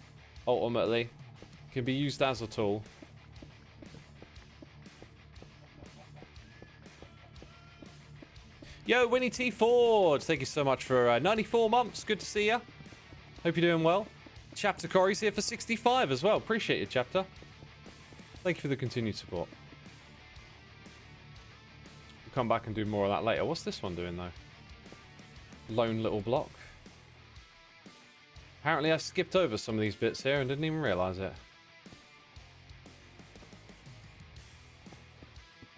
A: ultimately. It can be used as a tool. Yo, Winnie T. Ford, thank you so much for 94 months. Good to see you. Hope you're doing well. Chapter Corey's here for 65 as well. Appreciate you, Chapter. Thank you for the continued support. We'll come back and do more of that later. What's this one doing, though? Lone little block. Apparently I skipped over some of these bits here and didn't even realise it.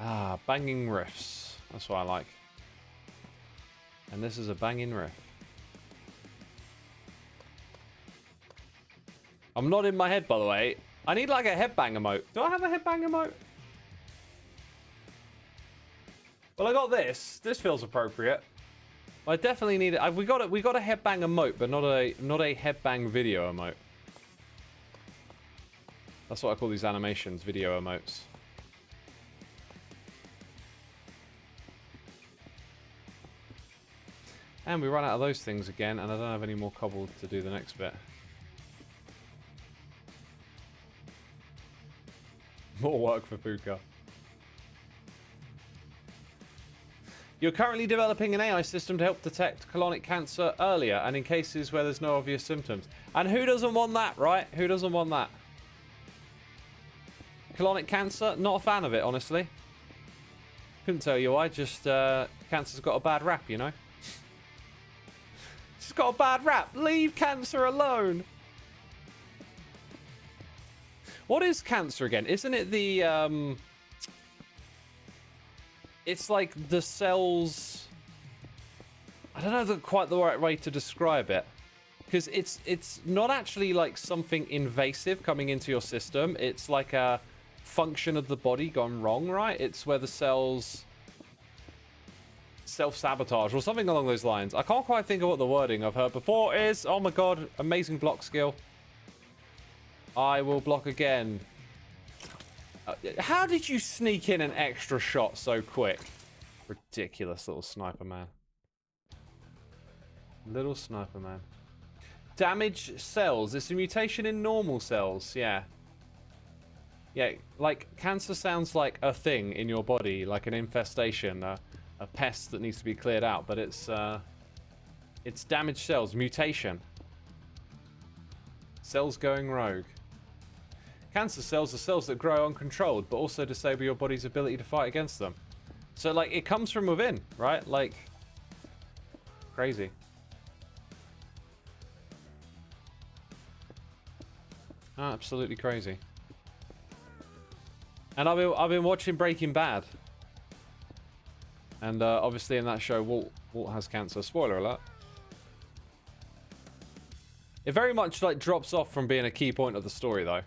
A: Ah, banging riffs. That's what I like. And this is a banging riff. I'm nodding my head, by the way. I need like a headbang emote. Do I have a headbang emote? Well, I got this. This feels appropriate. I definitely need it. We got a headbang emote, but not a headbang video emote. That's what I call these animations, video emotes. And we run out of those things again, and I don't have any more cobble to do the next bit. More work for Puka. You're currently developing an AI system to help detect colonic cancer earlier and in cases where there's no obvious symptoms. And who doesn't want that, right? Who doesn't want that? Colonic cancer? Not a fan of it, honestly. Couldn't tell you why, just cancer's got a bad rap, you know? It's got a bad rap. Leave cancer alone. What is cancer again? Isn't it the it's like the cells, I don't know quite the right way to describe it, because it's not actually like something invasive coming into your system. It's like a function of the body gone wrong, right? It's where the cells self-sabotage or something along those lines. I can't quite think of what the wording I've heard before is. Oh my god, amazing block skill. I will block again. How did you sneak in an extra shot so quick? Ridiculous little sniper man. Little sniper man. Damaged cells. It's a mutation in normal cells. Yeah. Yeah, like cancer sounds like a thing in your body, like an infestation, a pest that needs to be cleared out, but it's damaged cells. Mutation. Cells going rogue. Cancer cells are cells that grow uncontrolled, but also disable your body's ability to fight against them. So, like, it comes from within, right? Like, crazy. Absolutely crazy. And I've been watching Breaking Bad. And obviously in that show, Walt has cancer. Spoiler alert. It very much like drops off from being a key point of the story, though,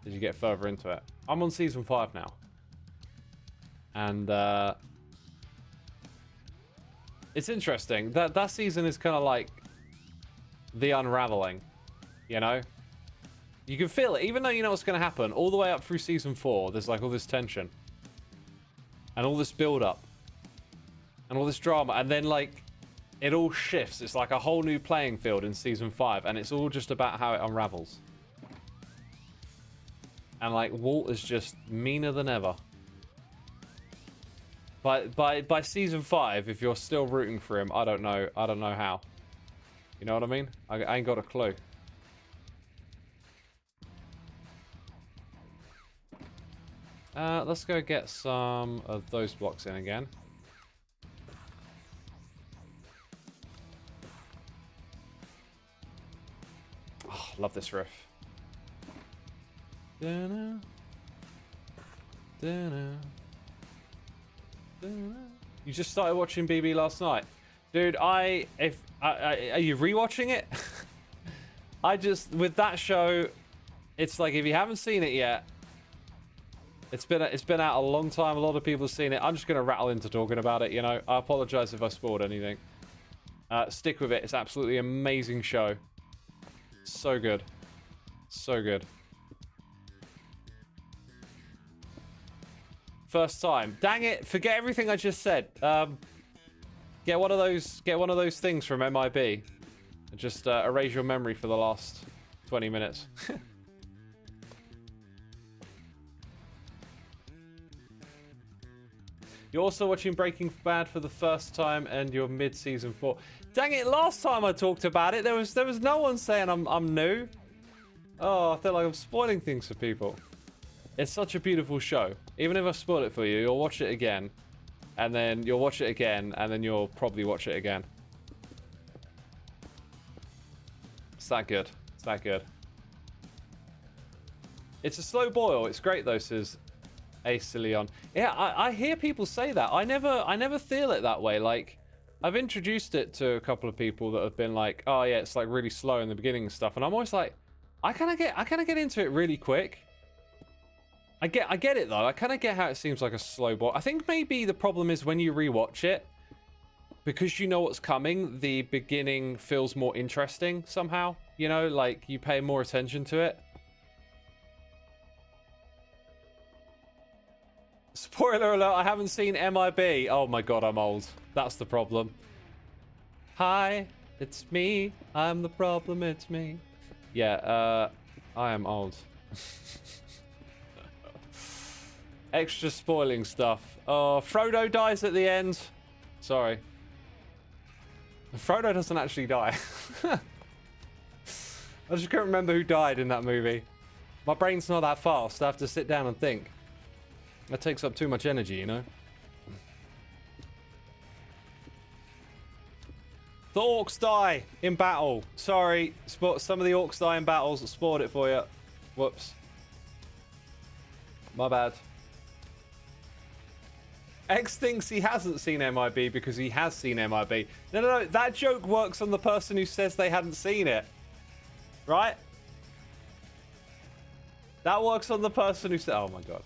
A: as you get further into it. I'm on season 5 now, and it's interesting. That season is kind of like the unraveling, you know. You can feel it, even though you know what's going to happen. All the way up through season 4, there's like all this tension, and all this build-up, and all this drama, and then like it all shifts. It's like a whole new playing field in season 5, and it's all just about how it unravels. And like Walt is just meaner than ever. By season 5, if you're still rooting for him, I don't know how. You know what I mean? I ain't got a clue. Let's go get some of those blocks in again. Oh, love this riff. Da-na, da-na, da-na. You just started watching BB last night, dude. Are you rewatching it? I just, with that show, it's like if you haven't seen it yet, it's been out a long time. A lot of people have seen it. I'm just gonna rattle into talking about it. You know, I apologize if I spoiled anything. Stick with it. It's absolutely amazing show. So good, so good. First time. Dang it! Forget everything I just said. Get one of those things from MIB. And just erase your memory for the last 20 minutes. You're also watching Breaking Bad for the first time, and you're mid-season 4. Dang it! Last time I talked about it, there was no one saying I'm new. Oh, I feel like I'm spoiling things for people. It's such a beautiful show. Even if I spoil it for you, you'll watch it again, and then you'll watch it again, and then you'll probably watch it again. It's that good. It's that good. It's a slow boil. It's great though, says Ace Leon. Yeah, I hear people say that. I never feel it that way. Like, I've introduced it to a couple of people that have been like, oh yeah, it's like really slow in the beginning and stuff, and I'm always like, I kind of get into it really quick. I get it though. I kind of get how it seems like a slow boil. I think maybe the problem is when you rewatch it, because you know what's coming, the beginning feels more interesting somehow. You know, like you pay more attention to it. Spoiler alert, I haven't seen MIB. Oh my god, I'm old. That's the problem. Hi, it's me. I'm the problem, it's me. Yeah, I am old. Extra spoiling stuff. Oh, Frodo dies at the end. Sorry. Frodo doesn't actually die. I just can't remember who died in that movie. My brain's not that fast. I have to sit down and think. That takes up too much energy, you know? The orcs die in battle. Sorry, some of the orcs die in battles. I spoiled it for you. Whoops. My bad. X thinks he hasn't seen MIB because he has seen MIB. No. That joke works on the person who says they hadn't seen it. Right? That works on the person who said... Oh, my God.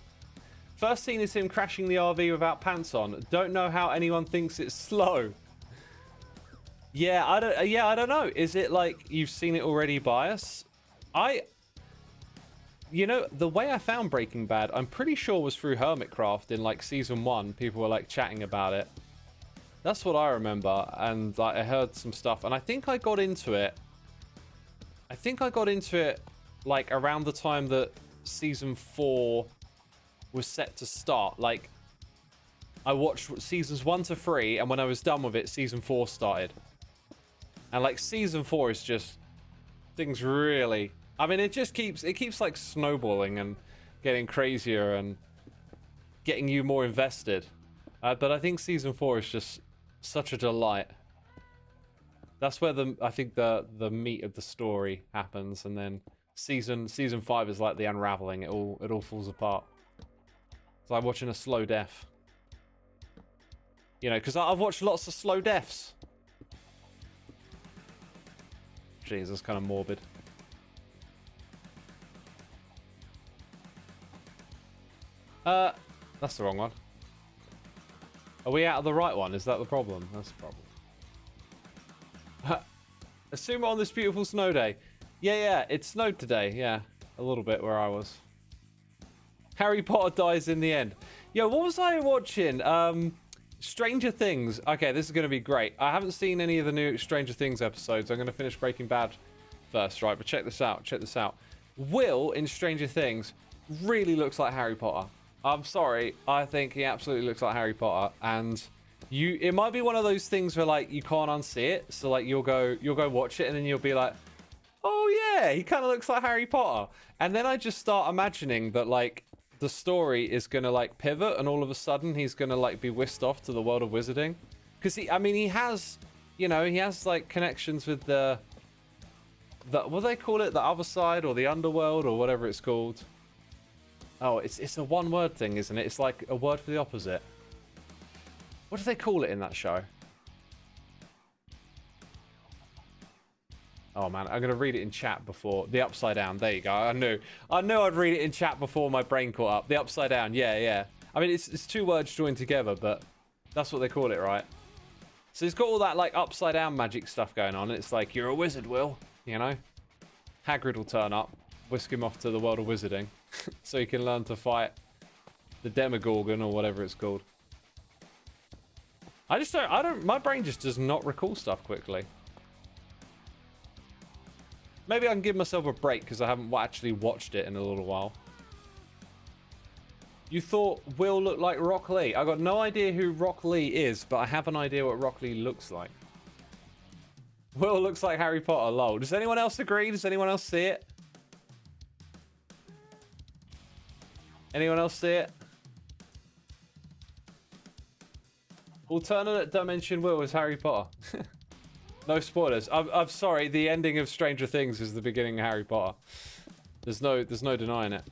A: First scene is him crashing the RV without pants on. Don't know how anyone thinks it's slow. Yeah, I don't know. Is it like you've seen it already bias? You know, the way I found Breaking Bad, I'm pretty sure was through Hermitcraft in like season 1. People were like chatting about it. That's what I remember. And like, I heard some stuff and I think I got into it. Like around the time that season 4 was set to start. Like, I watched seasons 1 to 3, and when I was done with it, season 4 started. And like season 4 is just things really. I mean, it keeps like snowballing and getting crazier and getting you more invested. But I think season 4 is just such a delight. That's where I think the meat of the story happens, and then Season 5 is like the unraveling. It all falls apart. It's like watching a slow death. You know, because I've watched lots of slow deaths. Jeez, that's kind of morbid. That's the wrong one. Are we out of the right one? Is that the problem? That's the problem. Xisuma on this beautiful snow day. Yeah, it snowed today. Yeah, a little bit where I was. Harry Potter dies in the end. Yo, what was I watching? Stranger Things. Okay, this is going to be great. I haven't seen any of the new Stranger Things episodes. I'm going to finish Breaking Bad first, right? But check this out. Check this out. Will in Stranger Things really looks like Harry Potter. I'm sorry. I think he absolutely looks like Harry Potter. And it might be one of those things where like you can't unsee it. So like you'll go watch it and then you'll be like, oh yeah, he kind of looks like Harry Potter. And then I just start imagining that like the story is gonna like pivot and all of a sudden he's gonna like be whisked off to the world of wizarding. Because he has, you know, he has like connections with the what do they call it? The other side or the underworld or whatever it's called. Oh, it's a one word thing, isn't it? It's like a word for the opposite. What do they call it in that show? Oh man, I'm gonna read it in chat before the upside down. There you go. I knew I'd read it in chat before my brain caught up. The upside down. Yeah. I mean, it's two words joined together, but that's what they call it, right? So it's got all that like upside down magic stuff going on. And it's like you're a wizard, Will. You know, Hagrid will turn up, whisk him off to the world of wizarding, so he can learn to fight the Demogorgon or whatever it's called. I don't. My brain just does not recall stuff quickly. Maybe I can give myself a break because I haven't actually watched it in a little while. You thought Will looked like Rock Lee. I got no idea who Rock Lee is, but I have an idea what Rock Lee looks like. Will looks like Harry Potter, lol. Does anyone else agree? Does anyone else see it? Anyone else see it? Alternate dimension Will is Harry Potter. No spoilers. I'm sorry. The ending of Stranger Things is the beginning of Harry Potter. There's no denying it.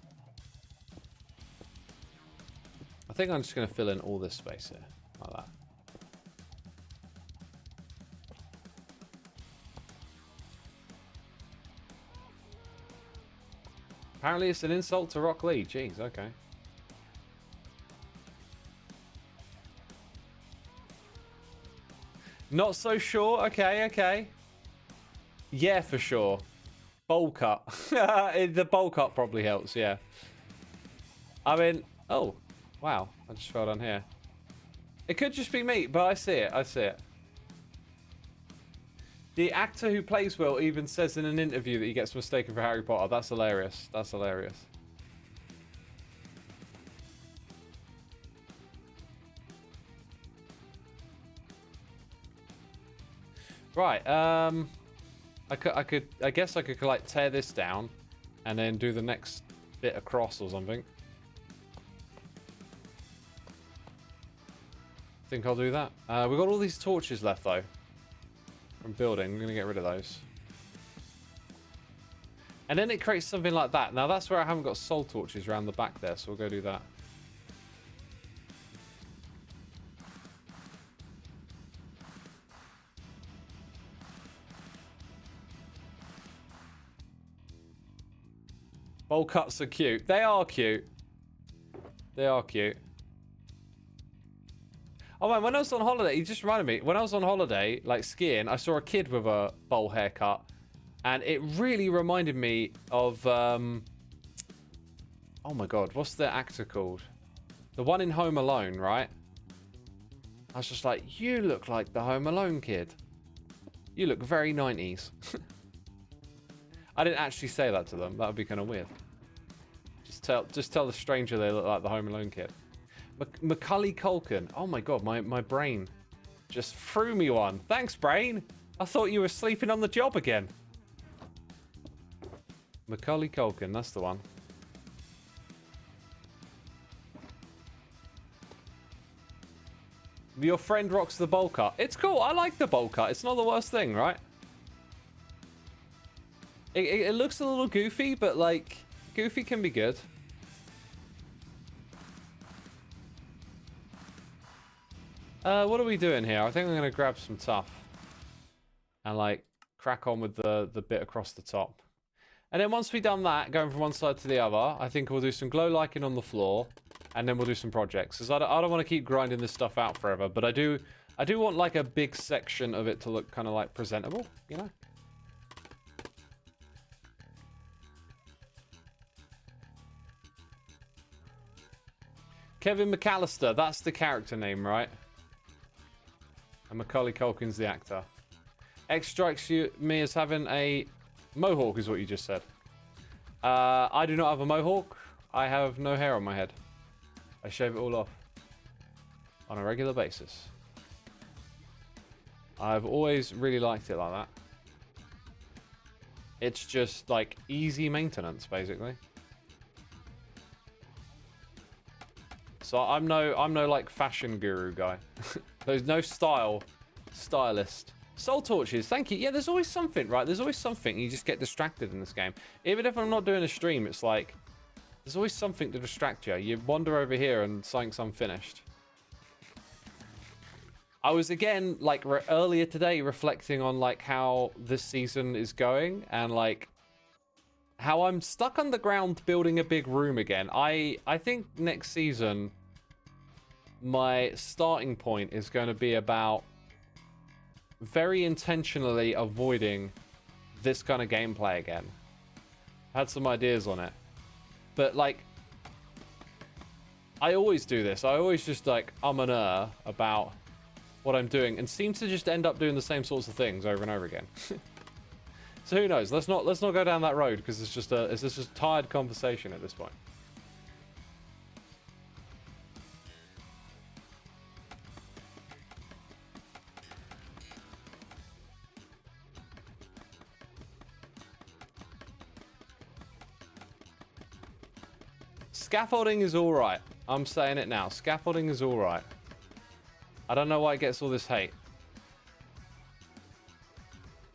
A: I think I'm just going to fill in all this space here, like that. Apparently, it's an insult to Rock Lee. Jeez. Okay. Not so sure. Okay. Yeah, for sure. Bowl cut. The bowl cut probably helps, yeah. I mean, oh, wow. I just fell down here. It could just be me, but I see it. The actor who plays Will even says in an interview that he gets mistaken for Harry Potter. That's hilarious. Right, I guess I could like tear this down and then do the next bit across or something. Think I'll do that. We've got all these torches left though from building. I'm gonna get rid of those. And then it creates something like that. Now that's where I haven't got soul torches around the back there, so we'll go do that. Bowl cuts are cute. They are cute. Oh man, when I was on holiday, you just reminded me. When I was on holiday, like skiing, I saw a kid with a bowl haircut. And it really reminded me of... oh my god, what's the actor called? The one in Home Alone, right? I was just like, you look like the Home Alone kid. You look very 90s. I didn't actually say that to them. That would be kind of weird. Just tell the stranger they look like the Home Alone kid. Macaulay Culkin. Oh my god, my brain just threw me one. Thanks, brain. I thought you were sleeping on the job again. Macaulay Culkin, that's the one. Your friend rocks the bowl cut. It's cool. I like the bowl cut. It's not the worst thing, right? It looks a little goofy, but like goofy can be good. What are we doing here? I think I'm gonna grab some tuff and like crack on with the bit across the top. And then once we've done that, going from one side to the other, I think we'll do some glow liking on the floor, and then we'll do some projects. Because I don't want to keep grinding this stuff out forever, but I do want like a big section of it to look kind of like presentable, you know? Kevin McAllister, that's the character name, right? And Macaulay Culkin's the actor. X strikes me as having a mohawk, is what you just said. I do not have a mohawk. I have no hair on my head. I shave it all off on a regular basis. I've always really liked it like that. It's just like easy maintenance, basically. So I'm no like fashion guru guy. There's no stylist. Soul torches, thank you. Yeah, there's always something, right? There's always something. You just get distracted in this game. Even if I'm not doing a stream, it's like there's always something to distract you. You wander over here and something's unfinished. I was again like earlier today reflecting on like how this season is going and like how I'm stuck underground building a big room again. I think next season my starting point is going to be about very intentionally avoiding this kind of gameplay again. I had some ideas on it. But like I always do this. I always just like about what I'm doing and seem to just end up doing the same sorts of things over and over again. So who knows? Let's not go down that road because it's just a tired conversation at this point. Scaffolding is all right. I'm saying it now. Scaffolding is all right. I don't know why it gets all this hate.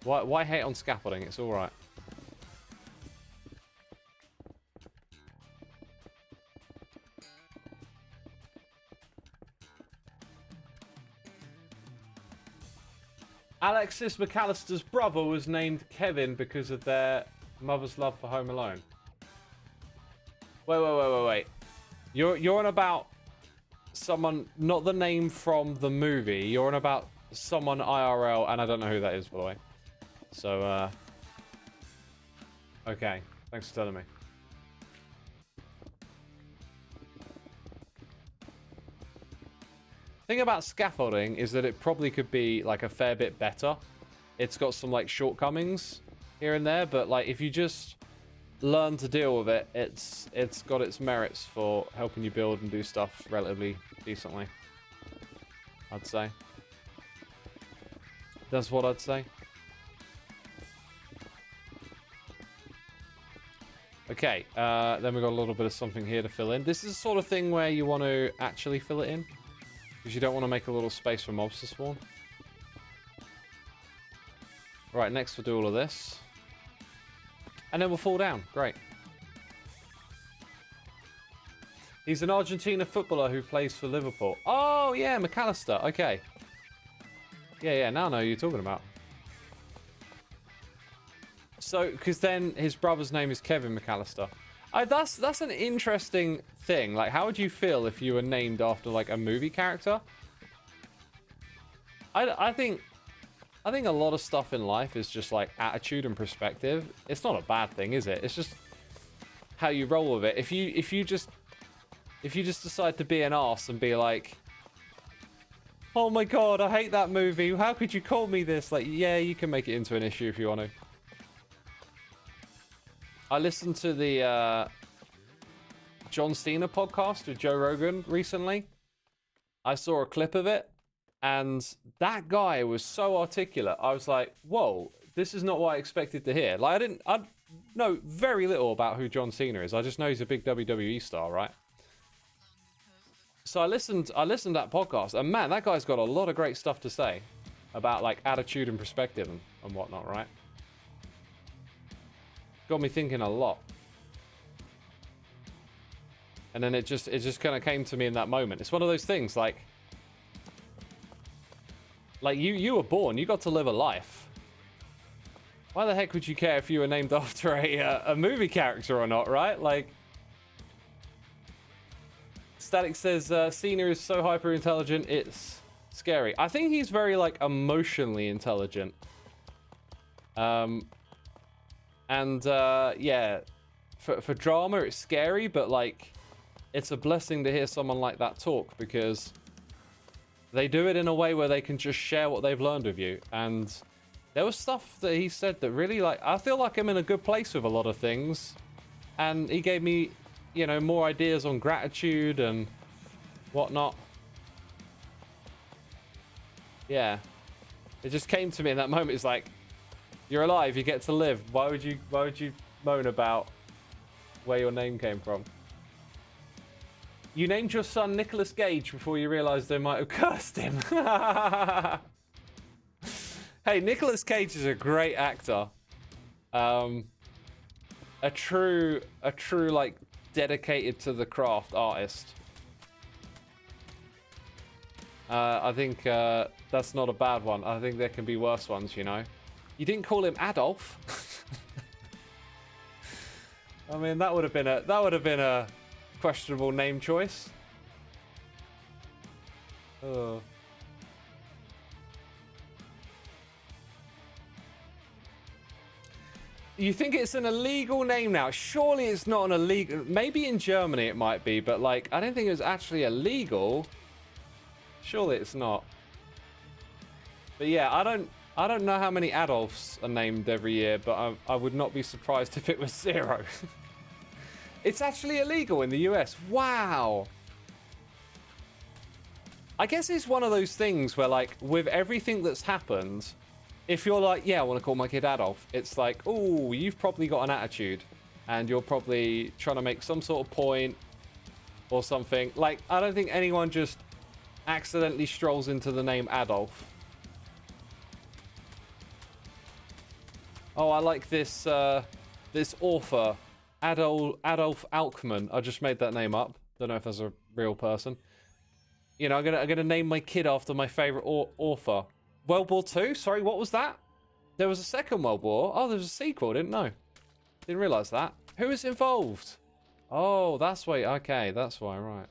A: Why hate on scaffolding? It's all right. Alexis McAllister's brother was named Kevin because of their mother's love for Home Alone. Wait. You're on about someone, not the name from the movie. You're on about someone IRL, and I don't know who that is, by the way. So, okay. Thanks for telling me. Thing about scaffolding is that it probably could be like a fair bit better. It's got some like shortcomings here and there, but like if you just learn to deal with it, it's got its merits for helping you build and do stuff relatively decently. I'd say. That's what I'd say. Okay, then we've got a little bit of something here to fill in. This is the sort of thing where you want to actually fill it in, because you don't want to make a little space for mobs to spawn. Right, next we'll do all of this. And then we'll fall down. Great. He's an Argentina footballer who plays for Liverpool. Oh, yeah, McAllister. Okay. Yeah, now I know who you're talking about. So, because then his brother's name is Kevin McAllister. That's an interesting thing. Like, how would you feel if you were named after, like, a movie character? I think a lot of stuff in life is just, like, attitude and perspective. It's not a bad thing, is it? It's just how you roll with it. If you just decide to be an arse and be like, oh my god, I hate that movie. How could you call me this? Like, yeah, you can make it into an issue if you want to. I listened to the John Cena podcast with Joe Rogan recently. I saw a clip of it, and that guy was so articulate. I was like, whoa, this is not what I expected to hear. Like, I know very little about who John Cena is. I just know he's a big WWE star, right? So I listened to that podcast, and man, that guy's got a lot of great stuff to say about like attitude and perspective and whatnot, right? got me thinking a lot. And then it just kind of came to me in that moment. It's one of those things, like you were born, you got to live a life. Why the heck would you care if you were named after a movie character or not, right? Like, Static says, Cena is so hyper intelligent, it's scary. I think he's very, like, emotionally intelligent. Yeah, for drama, it's scary, but, like, it's a blessing to hear someone like that talk, because they do it in a way where they can just share what they've learned with you. And there was stuff that he said that really, like, I feel like I'm in a good place with a lot of things. And he gave me, you know, more ideas on gratitude and whatnot. Yeah. It just came to me in that moment. It's like, you're alive, you get to live. Why would you moan about where your name came from? You named your son Nicolas Cage before you realized they might have cursed him. Hey, Nicolas Cage is a great actor. A true like dedicated to the craft artist. I think that's not a bad one. I think there can be worse ones, you know. You didn't call him Adolf. I mean, that would have been a questionable name choice. Oh. You think it's an illegal name now? Surely it's not an illegal... Maybe in Germany it might be, but, like, I don't think it was actually illegal. Surely it's not. But yeah, I don't know how many Adolfs are named every year, but I would not be surprised if it was 0. It's actually illegal in the US. Wow. I guess it's one of those things where, like, with everything that's happened... If you're like, yeah, I want to call my kid Adolf, it's like, oh, you've probably got an attitude. And you're probably trying to make some sort of point or something. Like, I don't think anyone just accidentally strolls into the name Adolf. Oh, I like this this author, Adolf Alkman. I just made that name up. Don't know if that's a real person. You know, I'm gonna name my kid after my favorite author. World War II? Sorry, what was that? There was a second World War. Oh, there was a sequel. Didn't know. Didn't realize that. Who is involved? Oh, that's why. Okay, that's why. Right.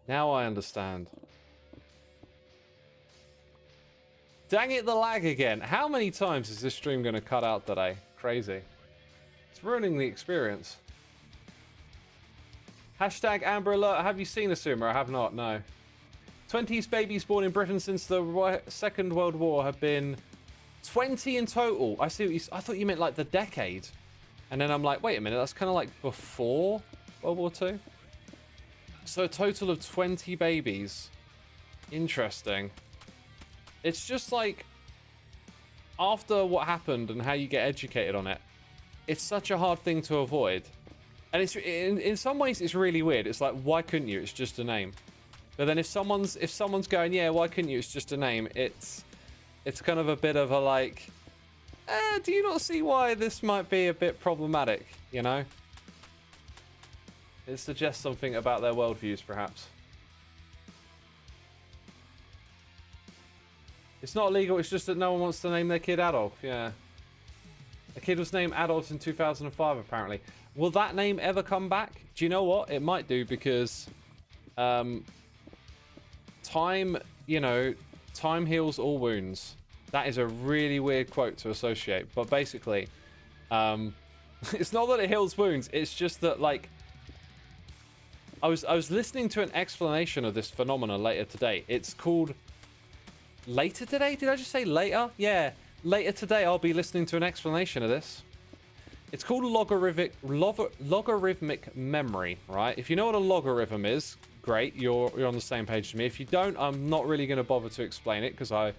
A: Now I understand. Dang it, the lag again. How many times is this stream going to cut out today? Crazy. It's ruining the experience. Hashtag Amber Alert. Have you seen Xisuma? I have not, no. 20 babies born in Britain since the Second World War have been 20 in total. I see what I thought you meant like the decade. And then I'm like, wait a minute, that's kind of like before World War II? So a total of 20 babies. Interesting. It's just like, after what happened and how you get educated on it, it's such a hard thing to avoid. And it's in some ways it's really weird. It's like, why couldn't you? It's just a name. But then if someone's going, yeah, why couldn't you? It's just a name. It's kind of a bit of a like, do you not see why this might be a bit problematic, you know? It suggests something about their worldviews, perhaps. It's not illegal, it's just that no one wants to name their kid Adolf, yeah. A kid was named Adolf in 2005, apparently. Will that name ever come back? Do you know what? It might do, because... time, you know, time heals all wounds. That is a really weird quote to associate, but basically, it's not that it heals wounds. It's just that, like, I was listening to an explanation of this phenomenon later today. It's called later today. Did I just say later? Yeah, later today. I'll be listening to an explanation of this. It's called logarithmic memory, right? If you know what a logarithm is, great, you're on the same page as me. If you don't, I'm not really going to bother to explain it because I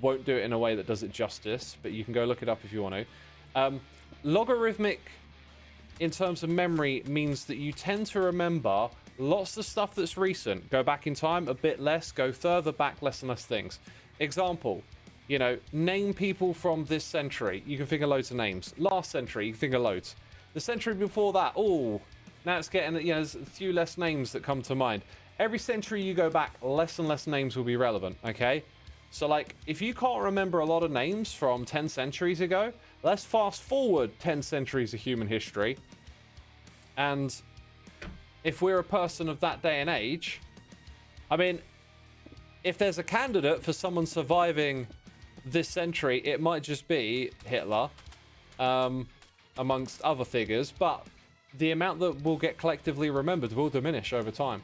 A: won't do it in a way that does it justice, but you can go look it up if you want to. Logarithmic, in terms of memory, means that you tend to remember lots of stuff that's recent. Go back in time a bit less, go further back, less and less things. Example, You know, name people from this century. You can think of loads of names. Last century, you can think of loads. The century before that, oh, now it's getting, you know, there's a few less names that come to mind. Every century you go back, less and less names will be relevant, okay? So, like, if you can't remember a lot of names from 10 centuries ago, let's fast forward 10 centuries of human history. And if we're a person of that day and age, I mean, if there's a candidate for someone surviving this century, it might just be Hitler, amongst other figures, but the amount that will get collectively remembered will diminish over time.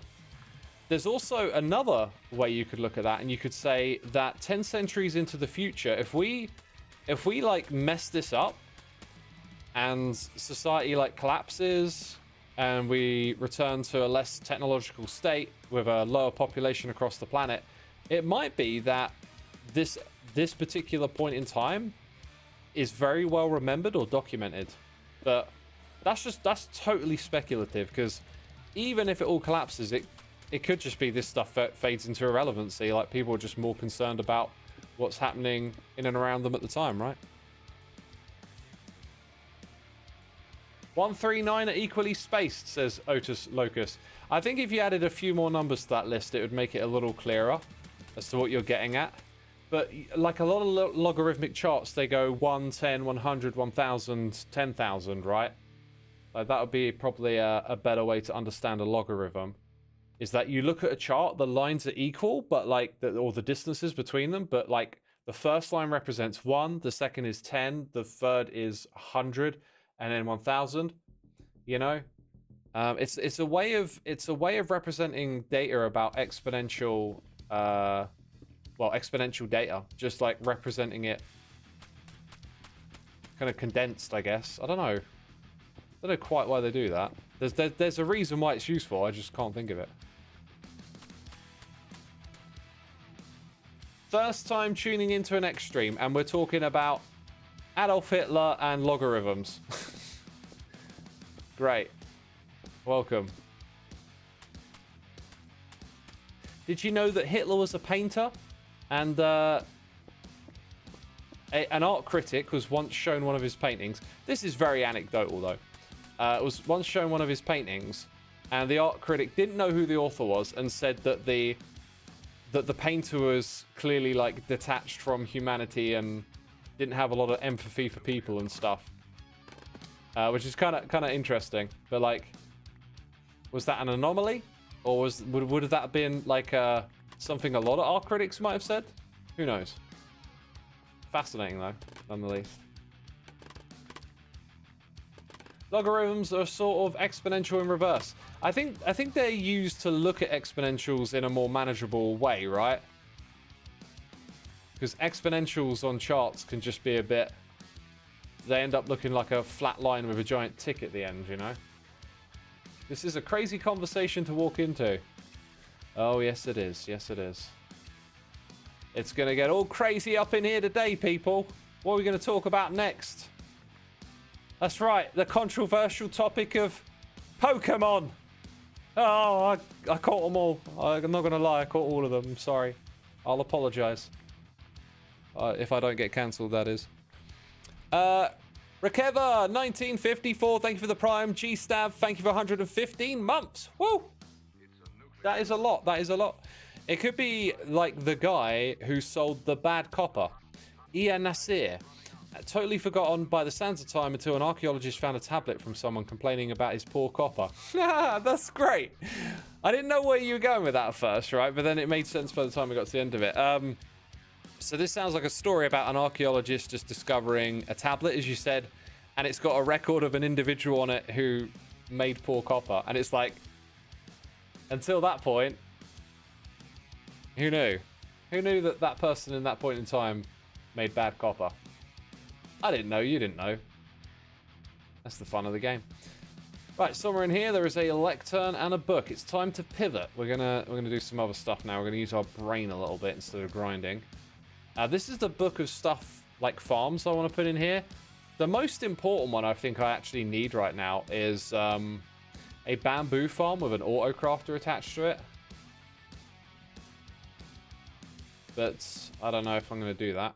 A: There's also another way you could look at that, and you could say that 10 centuries into the future, if we like mess this up and society like collapses and we return to a less technological state with a lower population across the planet, it might be that this particular point in time is very well remembered or documented. But that's totally speculative, because even if it all collapses, it could just be this stuff fades into irrelevancy. Like, people are just more concerned about what's happening in and around them at the time, right? 139 are equally spaced, says Otis Locus. I think if you added a few more numbers to that list, it would make it a little clearer as to what you're getting at. But like a lot of logarithmic charts, they go 1, 10, 100, 1000, 10,000, right? Like, that would be probably a better way to understand a logarithm. Is that you look at a chart, the lines are equal, but like, or the distances between them, but like the first line represents 1, the second is 10, the third is 100, and then 1000. You know, it's a way of representing data about exponential, exponential data, just like representing it kind of condensed, I guess. I don't know quite why they do that. There's a reason why it's useful. I just can't think of it. First time tuning into an X stream, and we're talking about Adolf Hitler and logarithms. Great. Welcome. Did you know that Hitler was a painter? And an art critic was once shown one of his paintings. This is very anecdotal, though. It was once shown one of his paintings, and the art critic didn't know who the author was, and said that the painter was clearly like detached from humanity and didn't have a lot of empathy for people and stuff, which is kind of interesting. But like, was that an anomaly, or would that have been like something a lot of art critics might have said? Who knows? Fascinating though, nonetheless. Logarithms are sort of exponential in reverse. I think they're used to look at exponentials in a more manageable way, right? Because exponentials on charts can just be a bit... They end up looking like a flat line with a giant tick at the end, you know? This is a crazy conversation to walk into. Oh, yes it is. Yes it is. It's going to get all crazy up in here today, people. What are we going to talk about next? That's right, the controversial topic of Pokemon. Oh, I caught them all. I'm not going to lie, I caught all of them. I'm sorry. I'll apologize. If I don't get cancelled, that is. Rakeva, 1954, thank you for the Prime. G-Stab, thank you for 115 months. Woo! That is a lot, that is a lot. It could be like the guy who sold the bad copper. Ian Nasir. Totally forgotten by the sands of time until an archaeologist found a tablet from someone complaining about his poor copper. That's great. I didn't know where you were going with that at first, right? But then it made sense by the time we got to the end of it. So this sounds like a story about an archaeologist just discovering a tablet, as you said, and it's got a record of an individual on it who made poor copper. And it's like, until that point, who knew? Who knew that that person in that point in time made bad copper? I didn't know, you didn't know. That's the fun of the game. Right, somewhere in here there is a lectern and a book. It's time to pivot. We're gonna do some other stuff now. We're gonna use our brain a little bit instead of grinding. This is the book of stuff like farms I want to put in here. The most important one I think I actually need right now is a bamboo farm with an auto crafter attached to it. But I don't know if I'm gonna do that.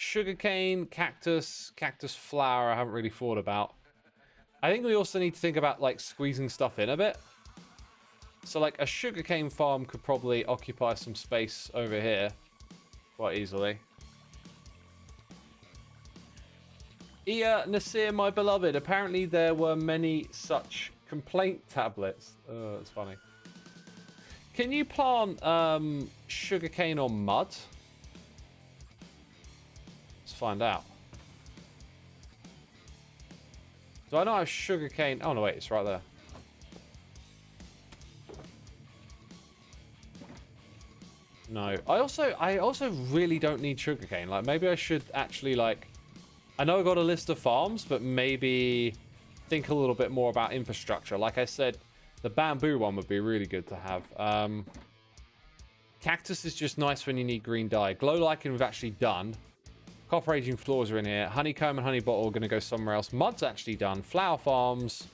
A: sugarcane, cactus flower I haven't really thought about. I think we also need to think about like squeezing stuff in a bit. So like a sugarcane farm could probably occupy some space over here quite easily. Nasir, my beloved, apparently there were many such complaint tablets. Oh, that's funny. Can you plant sugarcane on mud? Let's find out. Do I not have sugarcane? Oh no, wait, it's right there. No. I also really don't need sugarcane. Like maybe I should actually like, I know I got a list of farms, but maybe think a little bit more about infrastructure. Like I said, the bamboo one would be really good to have. Cactus is just nice when you need green dye. Glow lichen we've actually done. Copper aging floors are in here. Honeycomb and honey bottle are going to go somewhere else. Mud's actually done. Flower farms,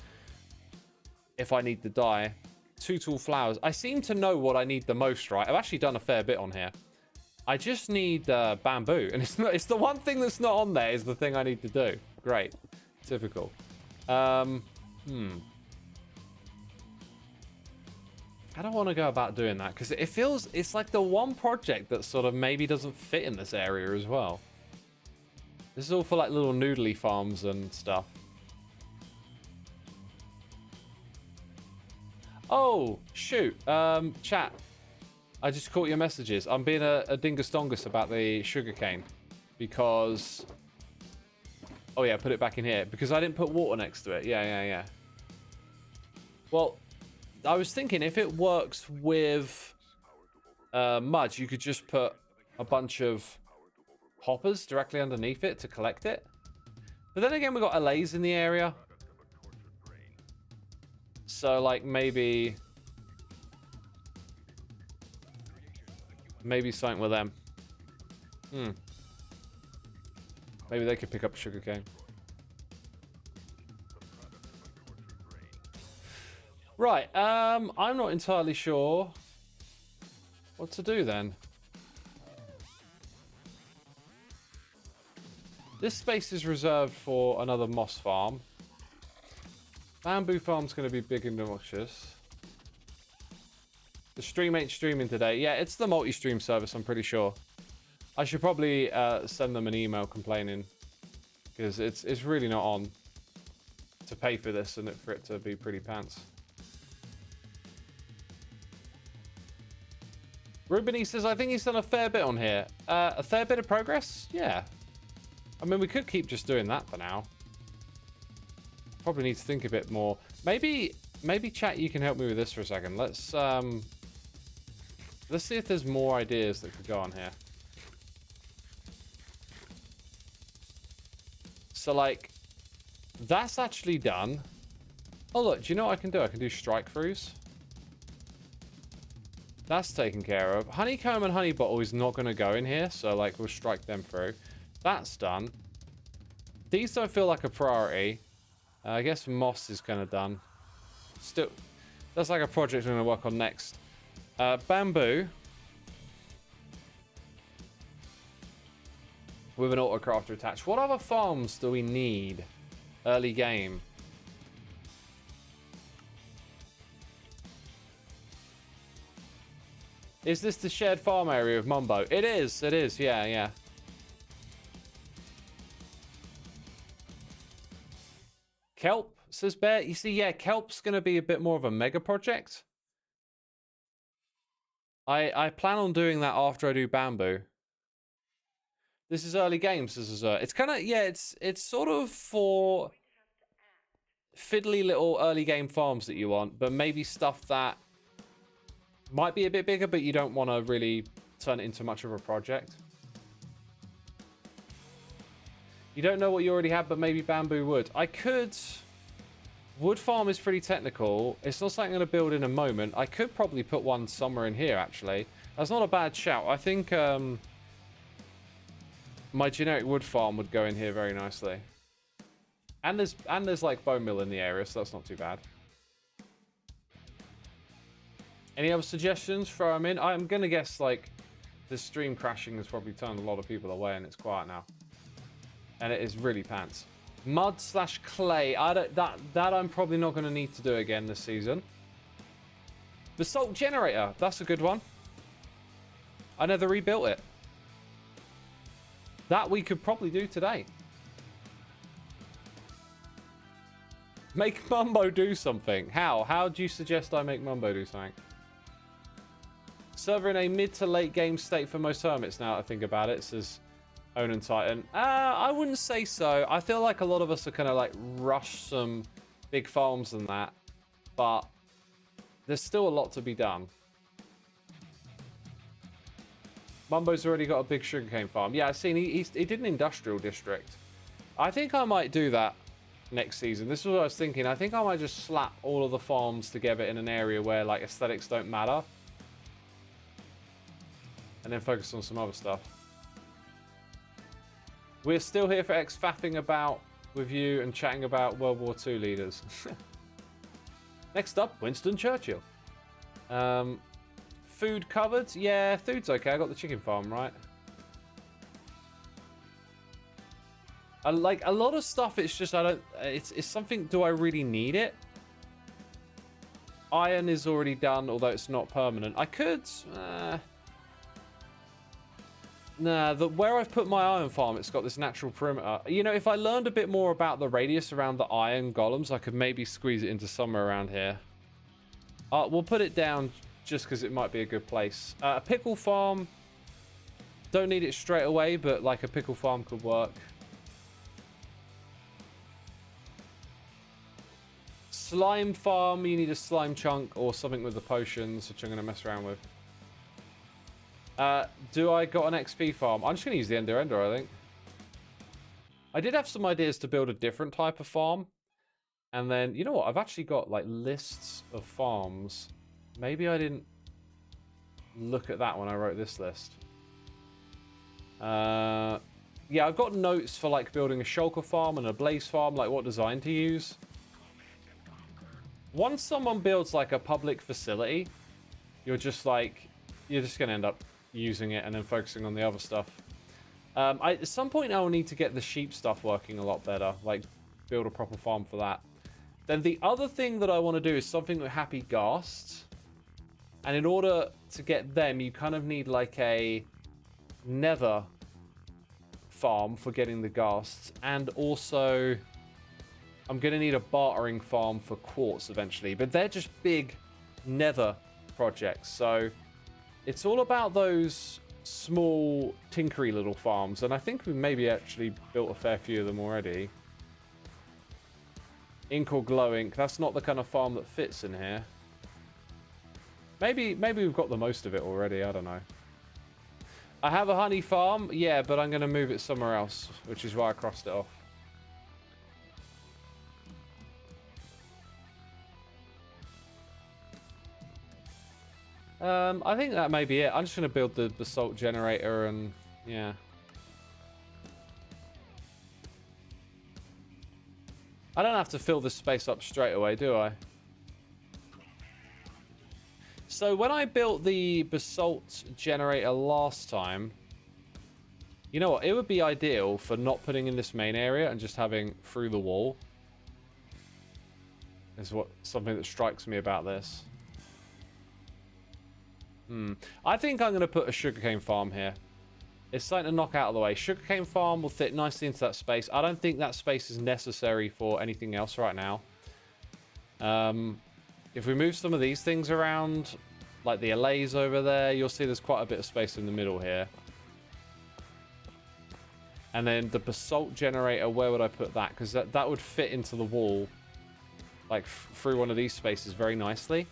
A: if I need the dye. 2 tall flowers. I seem to know what I need the most, right? I've actually done a fair bit on here. I just need bamboo, and it's the one thing that's not on there is the thing I need to do. Great. Typical. I don't want to go about doing that because it's like the one project that sort of maybe doesn't fit in this area as well. This is all for like little noodly farms and stuff. Oh, shoot. Chat. I just caught your messages. I'm being a dingus-dongus about the sugarcane because... Oh yeah, put it back in here. Because I didn't put water next to it. Yeah. Well, I was thinking if it works with mud, you could just put a bunch of hoppers directly underneath it to collect it. But then again, we've got Allays in the area. So, like, maybe something with them. Maybe they could pick up sugarcane. Right, I'm not entirely sure what to do then. This space is reserved for another moss farm. Bamboo farm's going to be big and obnoxious. The stream ain't streaming today. Yeah, it's the multi-stream service, I'm pretty sure. I should probably send them an email complaining. Because it's really not on to pay for this and for it to be pretty pants. Rubini says, I think he's done a fair bit on here. A fair bit of progress? Yeah. I mean, we could keep just doing that for now. Probably need to think a bit more. Maybe chat, you can help me with this for a second. Let's see if there's more ideas that could go on here. So like, that's actually done. Oh look, do you know what I can do? I can do strike throughs. That's taken care of. Honeycomb and honey bottle is not going to go in here, so like we'll strike them through. That's done. These don't feel like a priority. I guess moss is kind of done. Still, that's like a project I'm going to work on next. Bamboo. With an autocrafter attached. What other farms do we need? Early game. Is this the shared farm area of Mumbo? It is, yeah. Kelp, says Bear. You see, yeah, Kelp's going to be a bit more of a mega project. I plan on doing that after I do bamboo. This is early games. This is it's kind of, yeah, it's sort of for fiddly little early game farms that you want, but maybe stuff that might be a bit bigger, but you don't want to really turn it into much of a project. You don't know what you already have, but maybe bamboo wood. I could... Wood farm is pretty technical. It's not something I'm going to build in a moment. I could probably put one somewhere in here, actually. That's not a bad shout. I think my generic wood farm would go in here very nicely. And there's like bone meal in the area, so that's not too bad. Any other suggestions? Throw them in. I'm going to guess like the stream crashing has probably turned a lot of people away and it's quiet now. And it is really pants. Mud / clay. That I'm probably not going to need to do again this season. Basalt generator. That's a good one. I never rebuilt it. That we could probably do today. Make Mumbo do something. How? How do you suggest I make Mumbo do something? Server in a mid to late game state for most hermits now I think about it, says Onan Titan. I wouldn't say so. I feel like a lot of us are kind of like rush some big farms and that. But there's still a lot to be done. Mumbo's already got a big sugarcane farm. Yeah, I've seen he did an industrial district. I think I might do that next season. This is what I was thinking. I think I might just slap all of the farms together in an area where like aesthetics don't matter. And then focus on some other stuff. We're still here for faffing about with you and chatting about World War II leaders. Next up, Winston Churchill. Food covered? Yeah, food's okay. I got the chicken farm, right? I like a lot of stuff. It's just, I don't, it's something, do I really need it? Iron is already done, although it's not permanent. I could, nah, where I've put my iron farm, it's got this natural perimeter. You know, if I learned a bit more about the radius around the iron golems, I could maybe squeeze it into somewhere around here. We'll put it down just because it might be a good place. A pickle farm, don't need it straight away, but like a pickle farm could work. Slime farm, you need a slime chunk or something with the potions, which I'm going to mess around with. Do I got an XP farm? I'm just going to use the Ender, I think. I did have some ideas to build a different type of farm. And then, you know what? I've actually got like lists of farms. Maybe I didn't look at that when I wrote this list. Yeah, I've got notes for like building a shulker farm and a blaze farm, like what design to use. Once someone builds like a public facility, you're just going to end up using it and then focusing on the other stuff. At some point I will need to get the sheep stuff working a lot better, like build a proper farm for that. Then the other thing that I want to do is something with happy ghasts. And in order to get them, you kind of need like a nether farm for getting the ghasts. And also, I'm going to need a bartering farm for quartz eventually. But they're just big nether projects. So it's all about those small, tinkery little farms. And I think we maybe actually built a fair few of them already. Ink or glow ink. That's not the kind of farm that fits in here. Maybe we've got the most of it already. I don't know. I have a honey farm. Yeah, but I'm going to move it somewhere else, which is why I crossed it off. I think that may be it. I'm just going to build the basalt generator and yeah. I don't have to fill this space up straight away, do I? So when I built the basalt generator last time, you know what? It would be ideal for not putting in this main area and just having through the wall. Is something that strikes me about this. I think I'm going to put a sugarcane farm here. It's something to knock out of the way. Sugarcane farm will fit nicely into that space. I don't think that space is necessary for anything else right now. If we move some of these things around, like the Allays over there, you'll see there's quite a bit of space in the middle here. And then the basalt generator, where would I put that? Because that would fit into the wall, like through one of these spaces very nicely.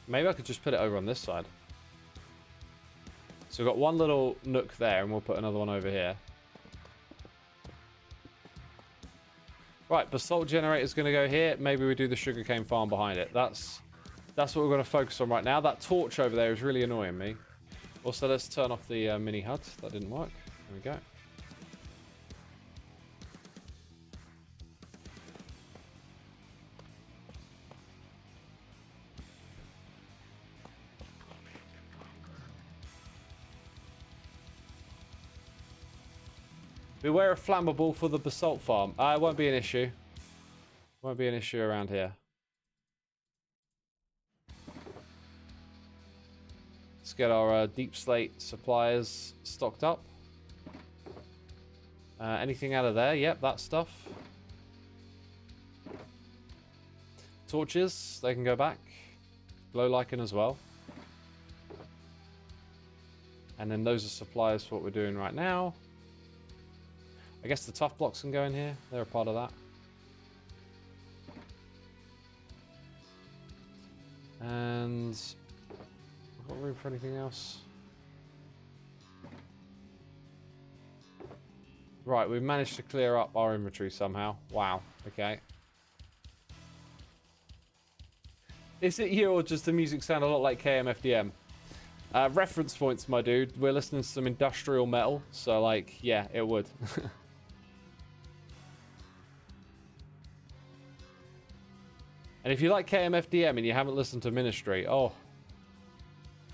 A: Maybe I could just put it over on this side. So we've got one little nook there, and we'll put another one over here. Right, basalt generator is going to go here. Maybe we do the sugarcane farm behind it. That's what we're going to focus on right now. That torch over there is really annoying me. Also, let's turn off the mini hut. That didn't work. There we go. Beware of flammable for the basalt farm. It won't be an issue. Won't be an issue around here. Let's get our deep slate suppliers stocked up. Anything out of there? Yep, that stuff. Torches, they can go back. Glow lichen as well. And then those are supplies for what we're doing right now. I guess the tough blocks can go in here. They're a part of that. And I've got room for anything else. Right, we've managed to clear up our inventory somehow. Wow, okay. Is it you or does the music sound a lot like KMFDM? Reference points, my dude. We're listening to some industrial metal, so like, yeah, it would. And if you like KMFDM and you haven't listened to Ministry, oh.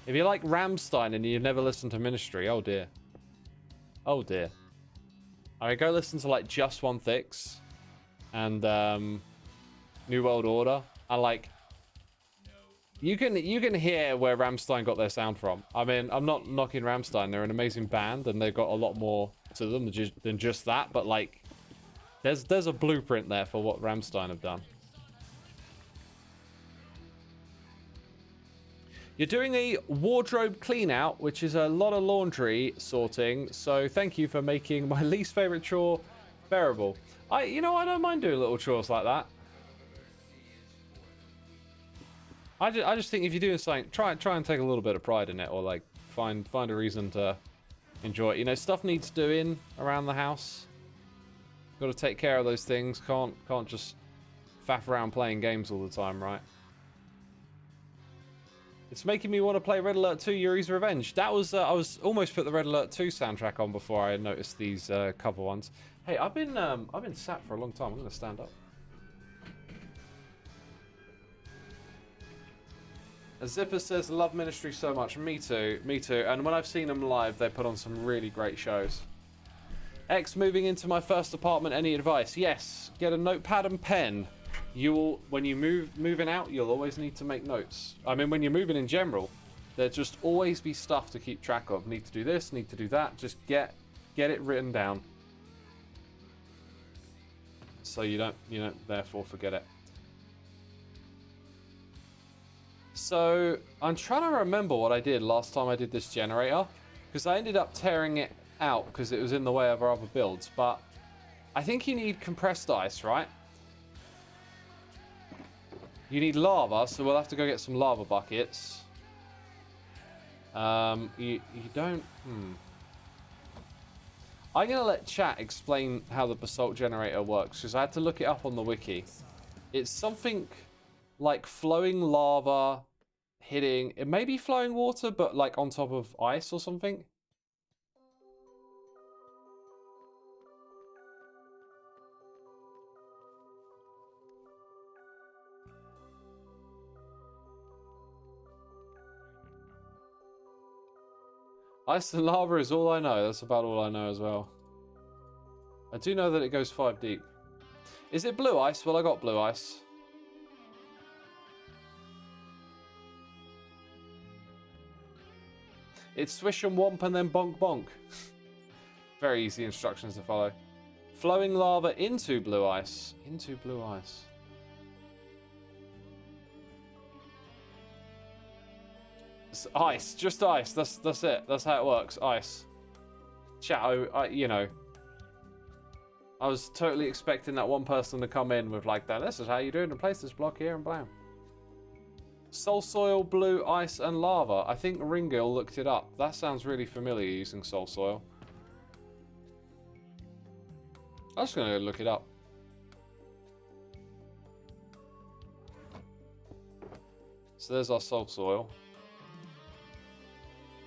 A: If you like Rammstein and you've never listened to Ministry, oh dear. Oh dear. I mean, go listen to like Just One Thix and New World Order. And like, you can hear where Rammstein got their sound from. I mean, I'm not knocking Rammstein. They're an amazing band and they've got a lot more to them than just that. But like, there's a blueprint there for what Rammstein have done. You're doing a wardrobe clean out, which is a lot of laundry sorting. So thank you for making my least favorite chore bearable. I don't mind doing little chores like that. I just think if you're doing something, try and take a little bit of pride in it, or like find a reason to enjoy it. You know, stuff needs doing around the house. Got to take care of those things. Can't just faff around playing games all the time, right? It's making me want to play Red Alert 2 Yuri's Revenge. That was I was almost put the Red Alert 2 soundtrack on before I noticed these cover ones. Hey, I've been sat for a long time. I'm gonna stand up. Zipper says, love Ministry so much. Me too, me too. And when I've seen them live, they put on some really great shows. X, moving into my first apartment, any advice? Yes, get a notepad and pen. You will, when you moving out, you'll always need to make notes. I mean, when you're moving in general, there'll just always be stuff to keep track of. Need to do this, need to do that. Just get it written down, so you don't therefore forget it. So I'm trying to remember what I did last time I did this generator, because I ended up tearing it out because it was in the way of our other builds. But I think you need compressed ice, right? You need lava, so we'll have to go get some lava buckets. You don't... I'm going to let chat explain how the basalt generator works, because I had to look it up on the wiki. It's something like flowing lava hitting... It may be flowing water, but like on top of ice or something. Ice and lava is all I know. That's about all I know as well. I do know that it goes 5 deep. Is it blue ice? Well, I got blue ice. It's swish and womp and then bonk bonk. Very easy instructions to follow. Flowing lava into blue ice. Into blue ice. It's ice, just ice. That's it. That's how it works. Ice. Chat, I was totally expecting that one person to come in with like that. This is how you do it, and place this block here and blam. Soul soil, blue, ice, and lava. I think Ringil looked it up. That sounds really familiar using soul soil. I'm just gonna look it up. So there's our soul soil.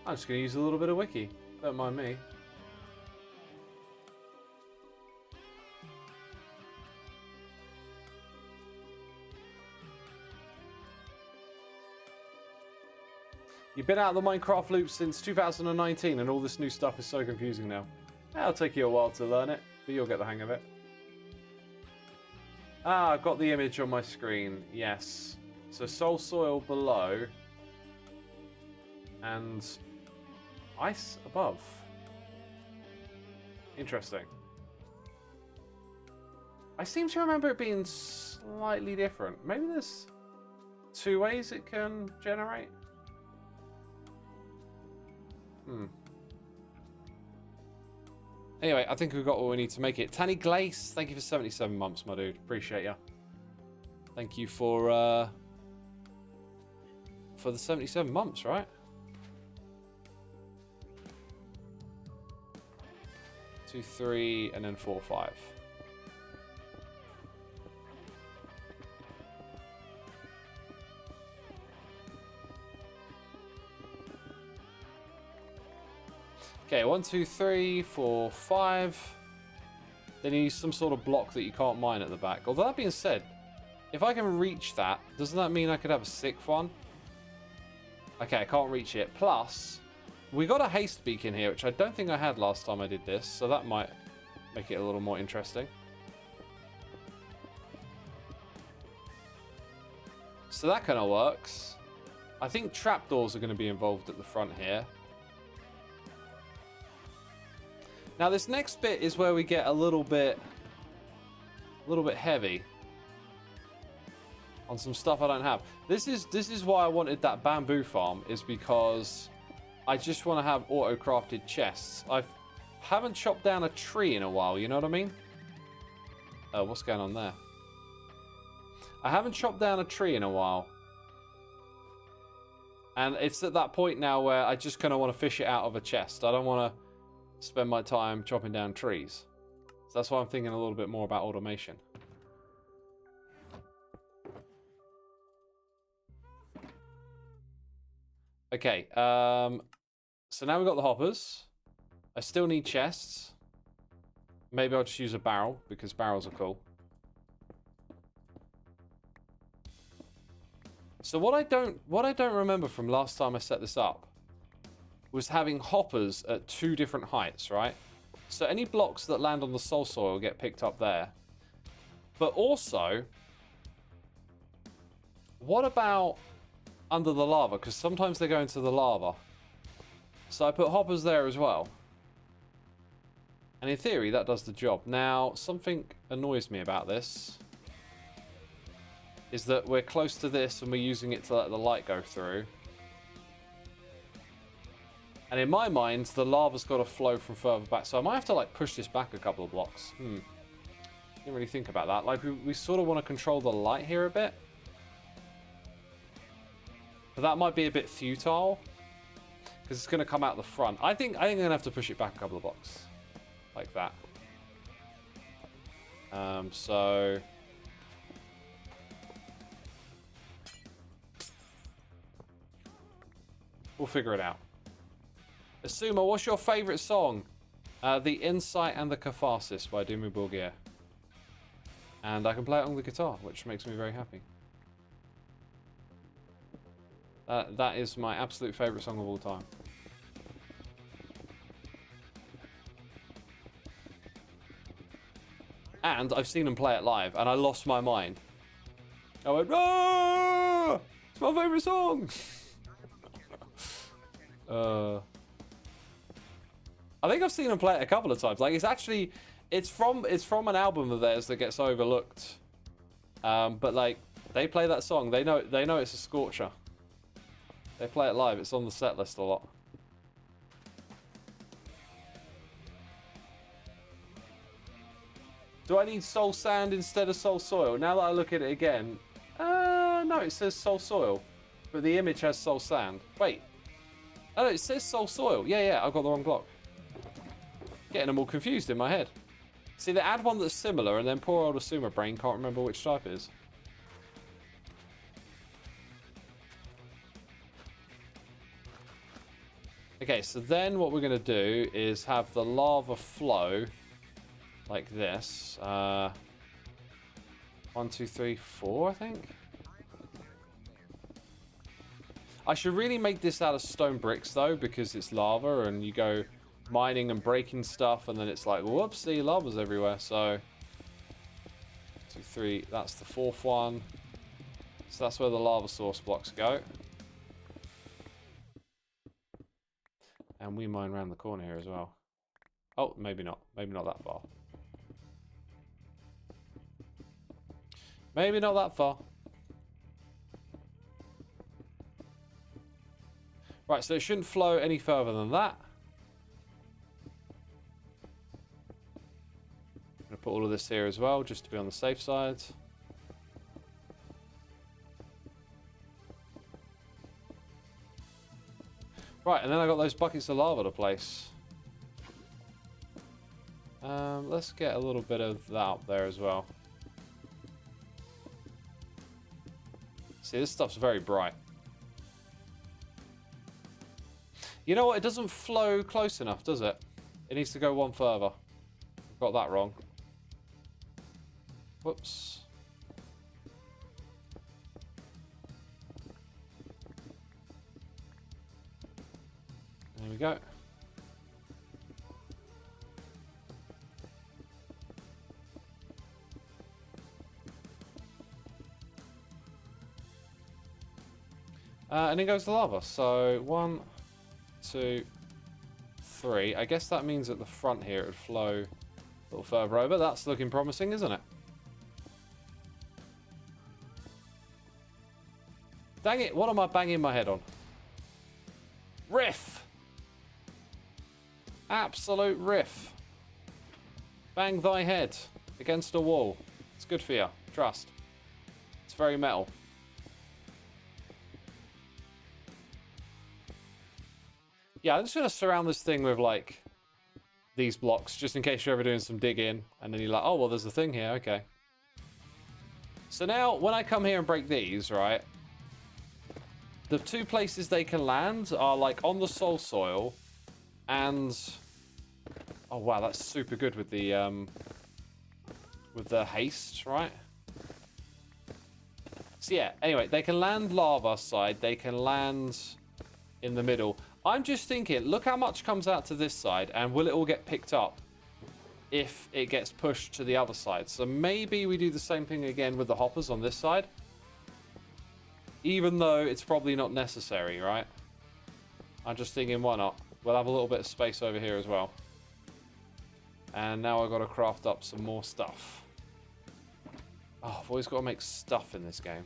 A: I'm just going to use a little bit of wiki. Don't mind me. You've been out of the Minecraft loop since 2019 and all this new stuff is so confusing now. It'll take you a while to learn it, but you'll get the hang of it. Ah, I've got the image on my screen. Yes. So soul soil below and ice above. Interesting. I seem to remember it being slightly different. Maybe there's 2 ways it can generate. Anyway, I think we've got what we need to make it. Tanny Glace, thank you for 77 months, my dude. Appreciate ya. Thank you for the 77 months, right? 2, 3, and then 4, 5. Okay, 1, 2, 3, 4, 5. Then you need some sort of block that you can't mine at the back. Although that being said, if I can reach that, doesn't that mean I could have a 6th one? Okay, I can't reach it. Plus, we got a haste beacon here, which I don't think I had last time I did this, so that might make it a little more interesting. So that kind of works. I think trapdoors are going to be involved at the front here. Now this next bit is where we get a little bit heavy on some stuff I don't have. This is why I wanted that bamboo farm, is because I just want to have auto-crafted chests. I haven't chopped down a tree in a while, you know what I mean? Oh, what's going on there? I haven't chopped down a tree in a while. And it's at that point now where I just kind of want to fish it out of a chest. I don't want to spend my time chopping down trees. So that's why I'm thinking a little bit more about automation. Okay, so now we've got the hoppers. I still need chests. Maybe I'll just use a barrel, because barrels are cool. So what I don't remember from last time I set this up was having hoppers at 2 different heights, right? So any blocks that land on the soul soil get picked up there. But also, what about under the lava? Because sometimes they go into the lava. So I put hoppers there as well. And in theory, that does the job. Now, something annoys me about this is that we're close to this and we're using it to let the light go through. And in my mind, the lava's got to flow from further back. So I might have to, like, push this back a couple of blocks. Didn't really think about that. Like, we sort of want to control the light here a bit. But that might be a bit futile, because it's going to come out the front. I think I'm going to have to push it back a couple of blocks. Like that. So... we'll figure it out. Xisuma, what's your favourite song? The Insight and the Catharsis by Dimmu Borgir. And I can play it on the guitar, which makes me very happy. That is my absolute favourite song of all time. And I've seen him play it live, and I lost my mind. I went, "Ah! It's my favourite song!" I think I've seen him play it a couple of times. Like, it's from an album of theirs that gets overlooked. But like, they play that song. They know it's a scorcher. They play it live. It's on the set list a lot. Do I need soul sand instead of soul soil? Now that I look at it again, no, it says soul soil, but the image has soul sand. Wait, oh, it says soul soil. Yeah, I've got the wrong block. Getting them all confused in my head. See, they add one that's similar, and then poor old Xisuma brain can't remember which type it is. Okay, so then what we're going to do is have the lava flow like this. 1, 2, 3, 4, I think. I should really make this out of stone bricks, though, because it's lava, and you go mining and breaking stuff, and then it's like, whoopsie, lava's everywhere. So 2, 3, that's the 4th one. So that's where the lava source blocks go. And we mine around the corner here as well. Oh, maybe not. Maybe not that far. Maybe not that far. Right, so it shouldn't flow any further than that. I'm going to put all of this here as well, just to be on the safe side. Right, and then I got those buckets of lava to place. Let's get a little bit of that up there as well. See, this stuff's very bright. You know what? It doesn't flow close enough, does it? It needs to go one further. Got that wrong. Whoops. There we go. And then goes the lava. So 1, 2, 3. I guess that means at the front here it would flow a little further over. That's looking promising, isn't it? Dang it, what am I banging my head on? Riff! Absolute riff. Bang thy head against a wall. It's good for you, trust. It's very metal. Yeah, I'm just going to surround this thing with, like, these blocks, just in case you're ever doing some digging, and then you're like, oh, well, there's a thing here, okay. So now, when I come here and break these, right, the 2 places they can land are, like, on the soul soil, and... Oh, wow, that's super good with the haste, right? So, yeah, anyway, they can land lava side, they can land in the middle. I'm just thinking, look how much comes out to this side, and will it all get picked up if it gets pushed to the other side? So maybe we do the same thing again with the hoppers on this side. Even though it's probably not necessary, right? I'm just thinking, why not? We'll have a little bit of space over here as well. And now I've got to craft up some more stuff. Oh, I've always got to make stuff in this game.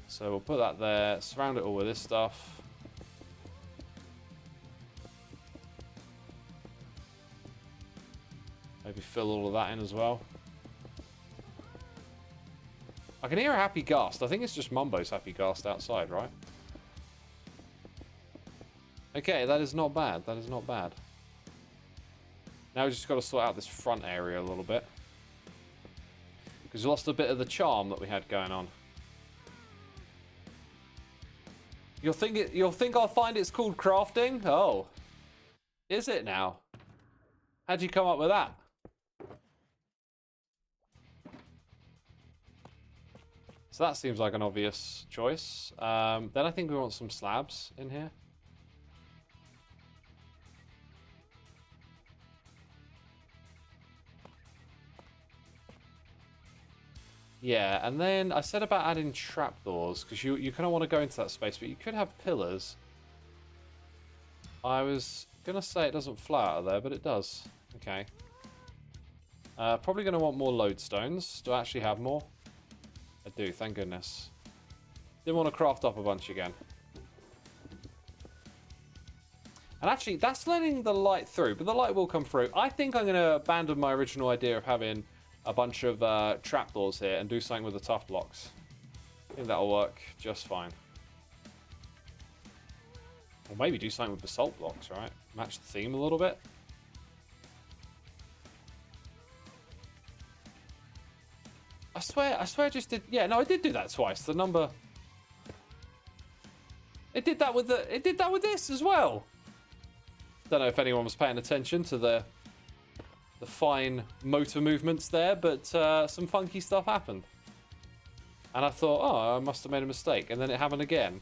A: So we'll put that there, surround it all with this stuff. Maybe fill all of that in as well. I can hear a happy ghast. I think it's just Mumbo's happy ghast outside, right? Okay, that is not bad. That is not bad. Now we've just got to sort out this front area a little bit. Because we lost a bit of the charm that we had going on. You'll think I'll find it's called crafting? Oh. Is it now? How'd you come up with that? So that seems like an obvious choice. Then I think we want some slabs in here. Yeah, and then I said about adding trapdoors, because you kind of want to go into that space, but you could have pillars. I was going to say it doesn't flow out of there, but it does. Okay. Probably going to want more lodestones. Do I actually have more? I do, thank goodness. Didn't want to craft up a bunch again. And actually, that's letting the light through, but the light will come through. I think I'm going to abandon my original idea of having a bunch of trapdoors here and do something with the tough blocks. I think that'll work just fine. Or maybe do something with basalt blocks, right? Match the theme a little bit. I swear I just did. Yeah, no, I did do that twice. The number. It did that with this as well. Don't know if anyone was paying attention to the fine motor movements there, but some funky stuff happened. And I thought, oh, I must have made a mistake. And then it happened again.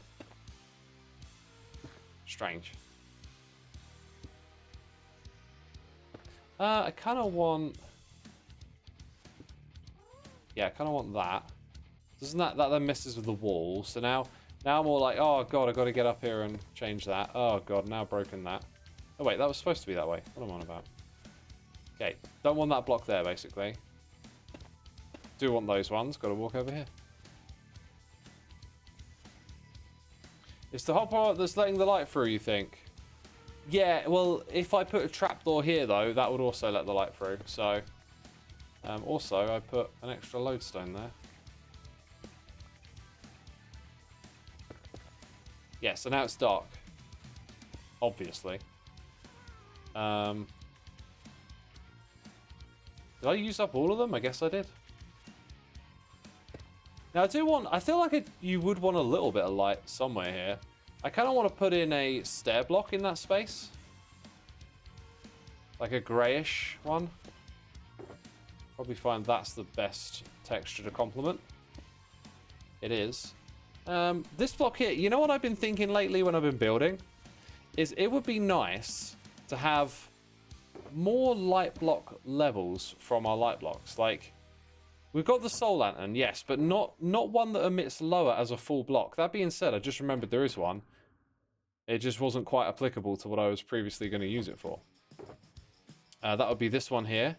A: Strange. I kind of want... Yeah, I kind of want that. Doesn't that then messes with the wall? So now I'm all like, oh god, I got to get up here and change that. Oh god, now I've broken that. Oh wait, that was supposed to be that way. What am I on about? Okay, don't want that block there, basically. Do want those ones. Got to walk over here. It's the hopper that's letting the light through, you think? Yeah, well, if I put a trapdoor here, though, that would also let the light through. So, also, I put an extra lodestone there. Yeah, so now it's dark. Obviously. Did I use up all of them? I guess I did. Now, I feel like you would want a little bit of light somewhere here. I kind of want to put in a stair block in that space. Like a greyish one. Probably find that's the best texture to complement. It is. This block here, you know what I've been thinking lately when I've been building? Is it would be nice to have more light block levels from our light blocks. Like, we've got the soul lantern, yes, but not one that emits lower as a full block. That being said, I just remembered there is one. It just wasn't quite applicable to what I was previously going to use it for. That would be this one here.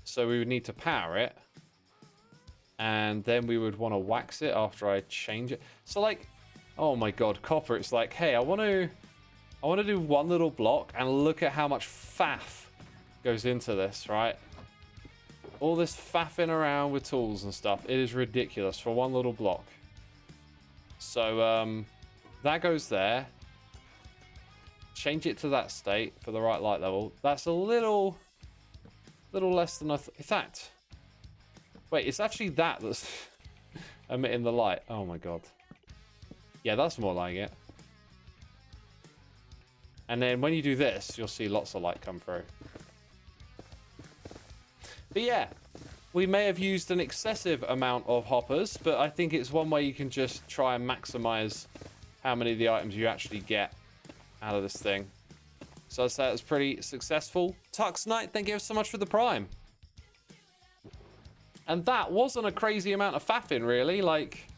A: So we would need to power it. And then we would want to wax it after I change it. So like, oh my god, copper, it's like, hey, I want to do one little block and look at how much faff goes into this, right? All this faffing around with tools and stuff, it is ridiculous for one little block. So that goes there. Change it to that state for the right light level. That's a little less than I thought. In fact, wait, it's actually that's emitting the light. Oh my god. Yeah, that's more like it. And then when you do this, you'll see lots of light come through. But yeah, we may have used an excessive amount of hoppers, but I think it's one way you can just try and maximize how many of the items you actually get out of this thing. So I'd say it was pretty successful. Tux Knight, thank you so much for the prime. And that wasn't a crazy amount of faffing, really. Like,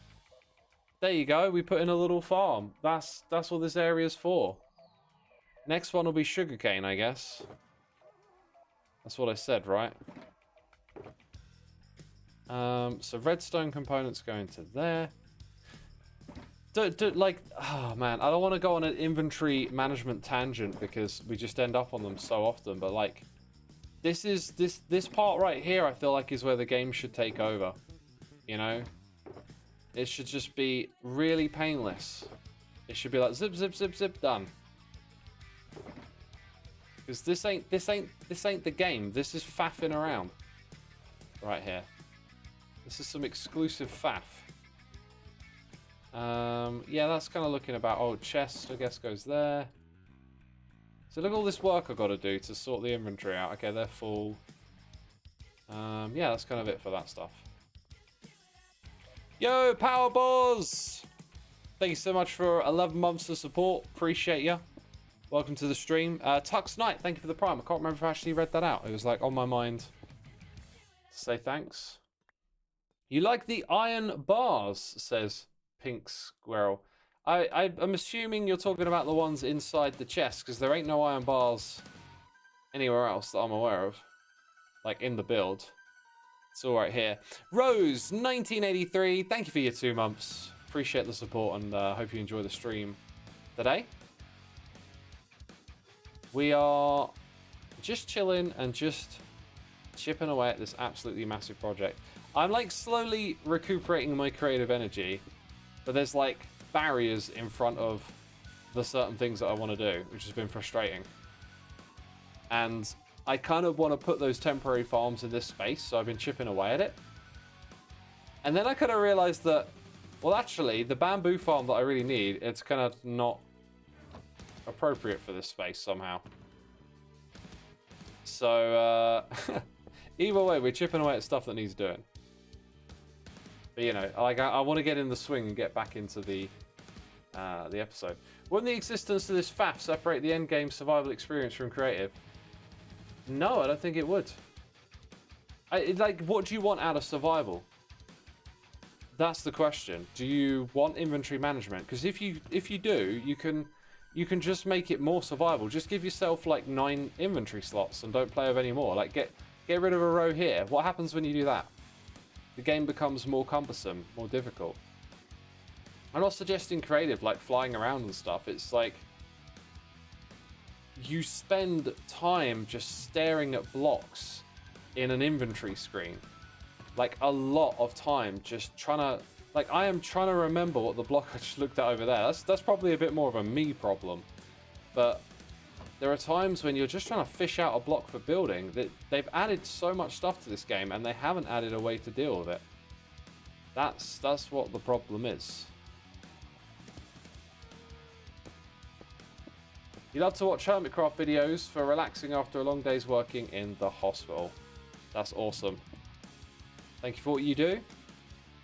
A: there you go. We put in a little farm. That's what this area's for. Next one will be sugarcane, I guess. That's what I said, right? So redstone components go into there. Like, oh man, I don't want to go on an inventory management tangent because we just end up on them so often. But like, this part right here, I feel like is where the game should take over. You know, it should just be really painless. It should be like zip, zip, zip, zip, done. Because this ain't the game. This is faffing around right here. This is some exclusive faff. Yeah, that's kind of looking about. Oh, chest, I guess, goes there. So look at all this work I've got to do to sort the inventory out. Okay, they're full. Yeah, that's kind of it for that stuff. Yo, Power Boss! Thank you so much for 11 months of support. Appreciate you. Welcome to the stream. Tux Knight, thank you for the prime. I can't remember if I actually read that out. It was like on my mind to say thanks. You like the iron bars, says Pink Squirrel. I'm assuming you're talking about the ones inside the chest, because there ain't no iron bars anywhere else that I'm aware of. Like in the build. It's all right here. Rose, 1983, thank you for your 2 months. Appreciate the support and hope you enjoy the stream today. We are just chilling and just chipping away at this absolutely massive project. I'm like slowly recuperating my creative energy, but there's like barriers in front of the certain things that I want to do, which has been frustrating. And I kind of want to put those temporary farms in this space, so I've been chipping away at it. And then I kind of realized that, well, actually, the bamboo farm that I really need, it's kind of not appropriate for this space somehow. So, either way, we're chipping away at stuff that needs doing. But you know, like I want to get in the swing and get back into the episode. Wouldn't the existence of this faff separate the end game survival experience from creative? No, I don't think it would. Like, what do you want out of survival? That's the question. Do you want inventory management? Because if you do, you can just make it more survival. Just give yourself like 9 inventory slots and don't play with any more. Like get rid of a row here. What happens when you do that? The game becomes more cumbersome, more difficult. I'm not suggesting creative, like flying around and stuff. It's like you spend time just staring at blocks in an inventory screen. Like a lot of time just trying to, like I am trying to remember what the block I just looked at over there. That's probably a bit more of a me problem. But there are times when you're just trying to fish out a block for building. That they've added so much stuff to this game and they haven't added a way to deal with it. That's what the problem is. You love to watch Hermitcraft videos for relaxing after a long day's working in the hospital. That's awesome. Thank you for what you do.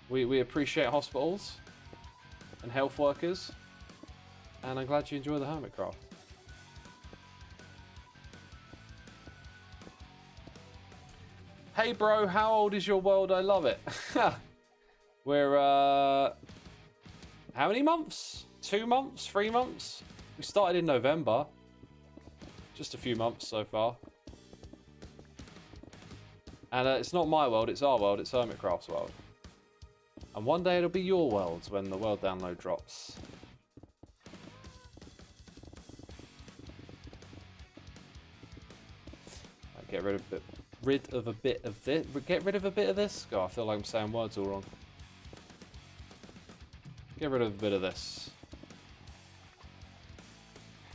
A: We appreciate hospitals and health workers. And I'm glad you enjoy the Hermitcraft. Hey bro, how old is your world? I love it. We're how many months? 2 months? 3 months? We started in November. Just a few months so far. And it's not my world, it's our world, it's Hermitcraft's world. And one day it'll be your world when the world download drops. Get rid of a bit of this. Get rid of a bit of this. God, I feel like I'm saying words all wrong. Get rid of a bit of this.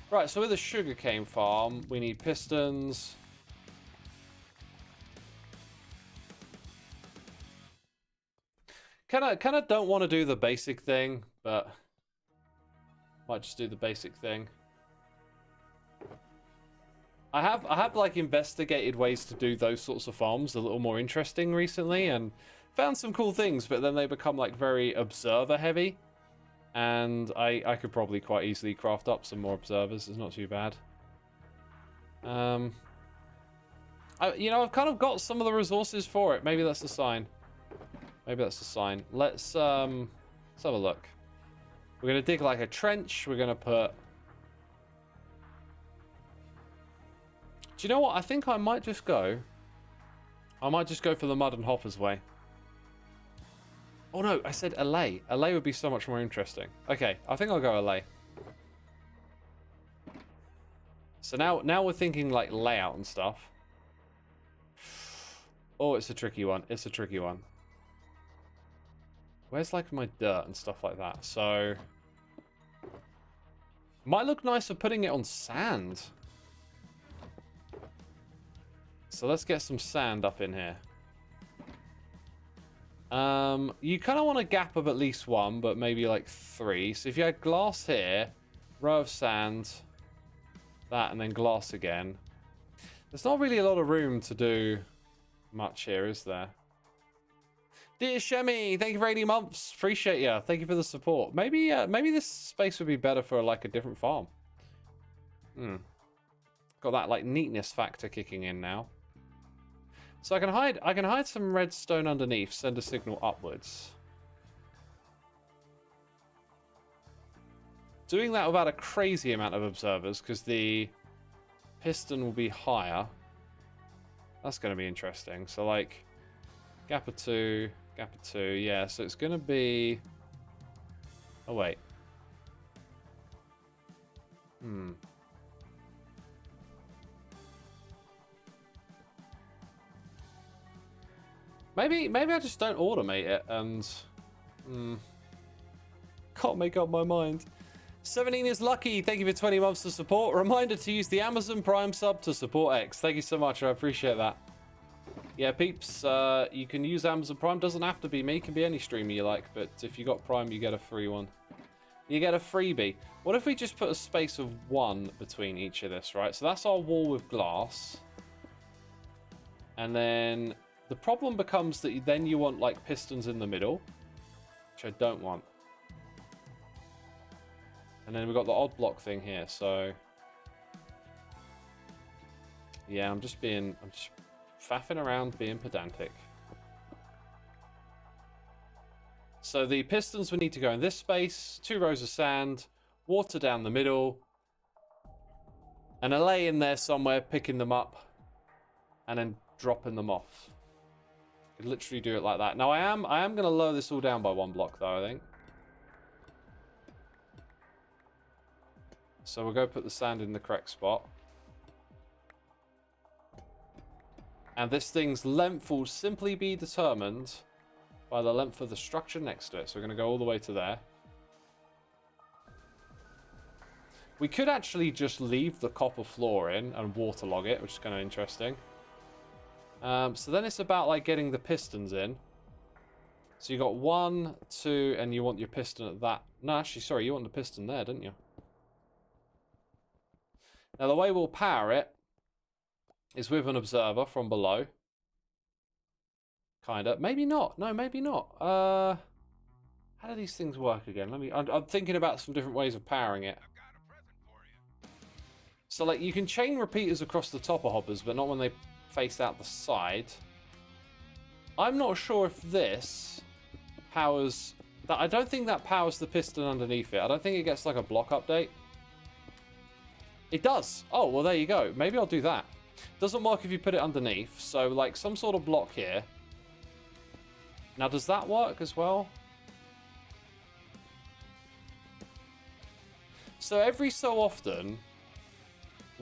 A: Right, so with a sugarcane farm, we need pistons. Kind of don't want to do the basic thing, but might just do the basic thing. I have like investigated ways to do those sorts of farms a little more interesting recently and found some cool things, but then they become like very observer heavy. And I could probably quite easily craft up some more observers. It's not too bad. I've kind of got some of the resources for it. Maybe that's a sign. Maybe that's a sign. Let's have a look. We're gonna dig like a trench. We're gonna put. Do you know what? I think I might just go. I might just go for the mud and hoppers way. Oh no, I said Allay. Allay would be so much more interesting. Okay, I think I'll go Allay. So now we're thinking like layout and stuff. Oh, it's a tricky one. It's a tricky one. Where's like my dirt and stuff like that? So might look nicer putting it on sand. So let's get some sand up in here. You kind of want a gap of at least 1, but maybe like 3. So if you had glass here, row of sand, that, and then glass again. There's not really a lot of room to do much here, is there? Dear Shemi, thank you for 80 months. Appreciate you. Thank you for the support. Maybe this space would be better for like a different farm. Got that like neatness factor kicking in now. So I can hide some redstone underneath, send a signal upwards. Doing that without a crazy amount of observers, because the piston will be higher. That's going to be interesting. So like, gap of 2, yeah. So it's going to be. Oh wait. Maybe I just don't automate it and can't make up my mind. 17 is lucky. Thank you for 20 months of support. Reminder to use the Amazon Prime sub to support X. Thank you so much. I appreciate that. Yeah, peeps, you can use Amazon Prime. Doesn't have to be me. It can be any streamer you like. But if you got Prime, you get a free one. You get a freebie. What if we just put a space of 1 between each of this, right? So that's our wall with glass. And then the problem becomes that then you want like pistons in the middle. which I don't want. And then we've got the odd block thing here, so... Yeah, I'm just faffing around, being pedantic. So the pistons would need to go in this space, 2 rows of sand, water down the middle, and Allay in there somewhere, picking them up, and then dropping them off. Could literally do it like that. Now I am going to lower this all down by 1 block though, I think. So we'll go put the sand in the correct spot. And this thing's length will simply be determined by the length of the structure next to it. So we're going to go all the way to there. We could actually just leave the copper floor in and waterlog it, which is kind of interesting. So then it's about like getting the pistons in. So you got 1, 2, and you want your piston at that. No, actually, sorry, you want the piston there, didn't you? Now the way we'll power it is with an observer from below. Kinda. Maybe not. No, maybe not. How do these things work again? I'm thinking about some different ways of powering it. So like you can chain repeaters across the top of hoppers, but not when they face out the side. I'm not sure if this powers that. I don't think that powers the piston underneath it. I don't think it gets like a block update. It does. Oh, well there you go. Maybe I'll do that. Doesn't work if you put it underneath. So like some sort of block here. Now does that work as well? So every so often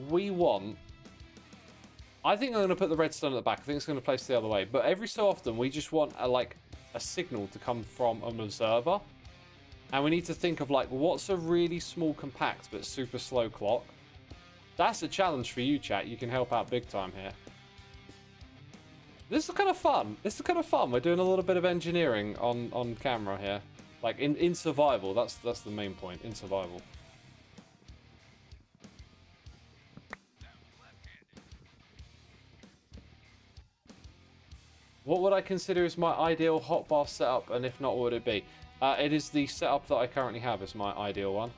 A: we want... I think I'm going to put the redstone at the back. I think it's going to place the other way. But every so often we just want a signal to come from an observer. And we need to think of like what's a really small compact but super slow clock. That's a challenge for you, chat. You can help out big time here. This is kind of fun. This is kind of fun. We're doing a little bit of engineering on camera here. Like in survival. That's the main point. In survival. What would I consider as my ideal hotbar setup, and if not, what would it be? It is the setup that I currently have as my ideal one.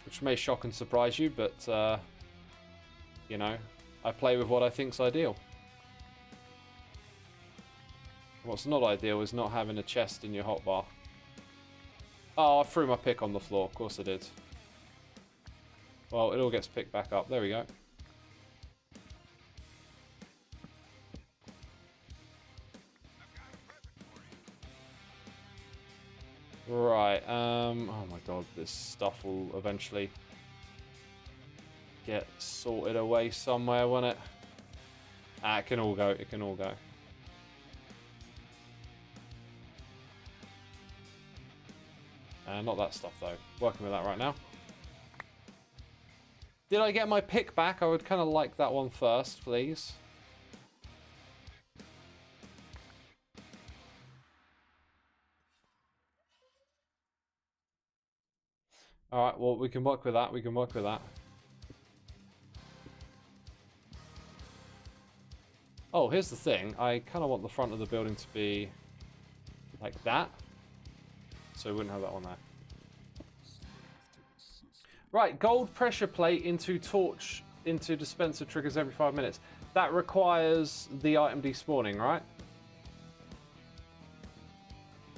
A: Which may shock and surprise you, but, you know, I play with what I think's ideal. What's not ideal is not having a chest in your hotbar. Oh, I threw my pick on the floor. Of course I did. Well, it all gets picked back up. There we go. Right, oh my god, this stuff will eventually get sorted away somewhere, won't it? Ah, it can all go, it can all go. Not that stuff though, working with that right now. Did I get my pick back? I would kind of like that one first, please. Alright, well, we can work with that. We can work with that. Oh, here's the thing. I kind of want the front of the building to be like that. So we wouldn't have that one there. Right, gold pressure plate into torch into dispenser triggers every 5 minutes. That requires the item despawning, right?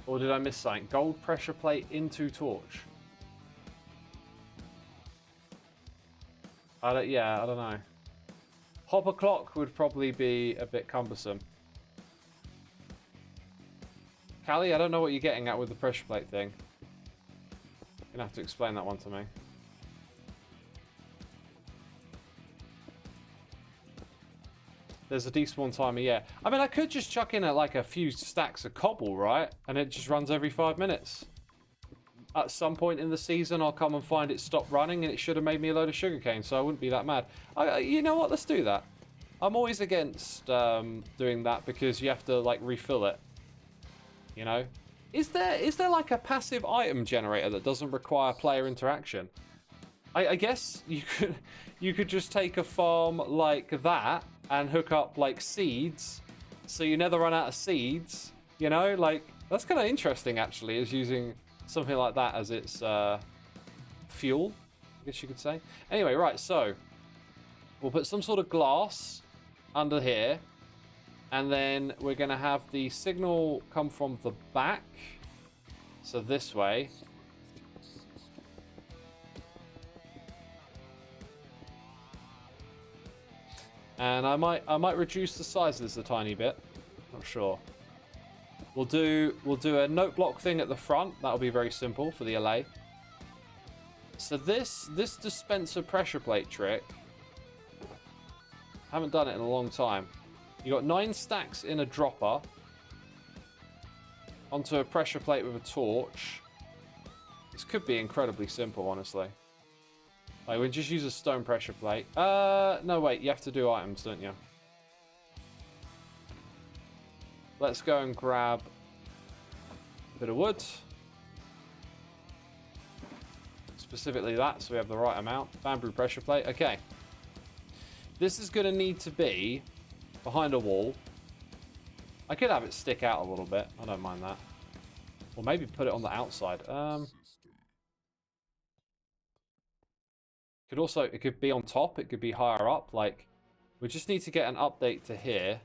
A: Or did I miss something? Gold pressure plate into torch. Yeah, I don't know. Hopper clock would probably be a bit cumbersome. Callie, I don't know what you're getting at with the pressure plate thing. You're gonna have to explain that one to me. There's a despawn timer, yeah. I mean, I could just chuck in like a few stacks of cobble, right? And it just runs every 5 minutes. At some point in the season, I'll come and find it stopped running, and it should have made me a load of sugarcane, so I wouldn't be that mad. You know what? Let's do that. I'm always against doing that because you have to like refill it. You know, is there like a passive item generator that doesn't require player interaction? I guess you could just take a farm like that and hook up like seeds, so you never run out of seeds. You know, like That's kind of interesting, actually, is using something like that as its fuel, I guess you could say. Anyway, right, so we'll put some sort of glass under here, and then we're going to have the signal come from the back, so this way. And I might reduce the size of this a tiny bit. Not sure. We'll do a note block thing at the front. That'll be very simple for the Allay. So this dispenser pressure plate trick, haven't done it in a long time. You got 9 stacks in a dropper onto a pressure plate with a torch. This could be incredibly simple, honestly. Like, we just use a stone pressure plate. No, wait, you have to do items, don't you? Let's go and grab a bit of wood. Specifically that, so we have the right amount. Bamboo pressure plate. Okay. This is going to need to be behind a wall. I could have it stick out a little bit. I don't mind that. Or maybe put it on the outside. Could also, it could be on top. It could be higher up. Like, we just need to get an update to here.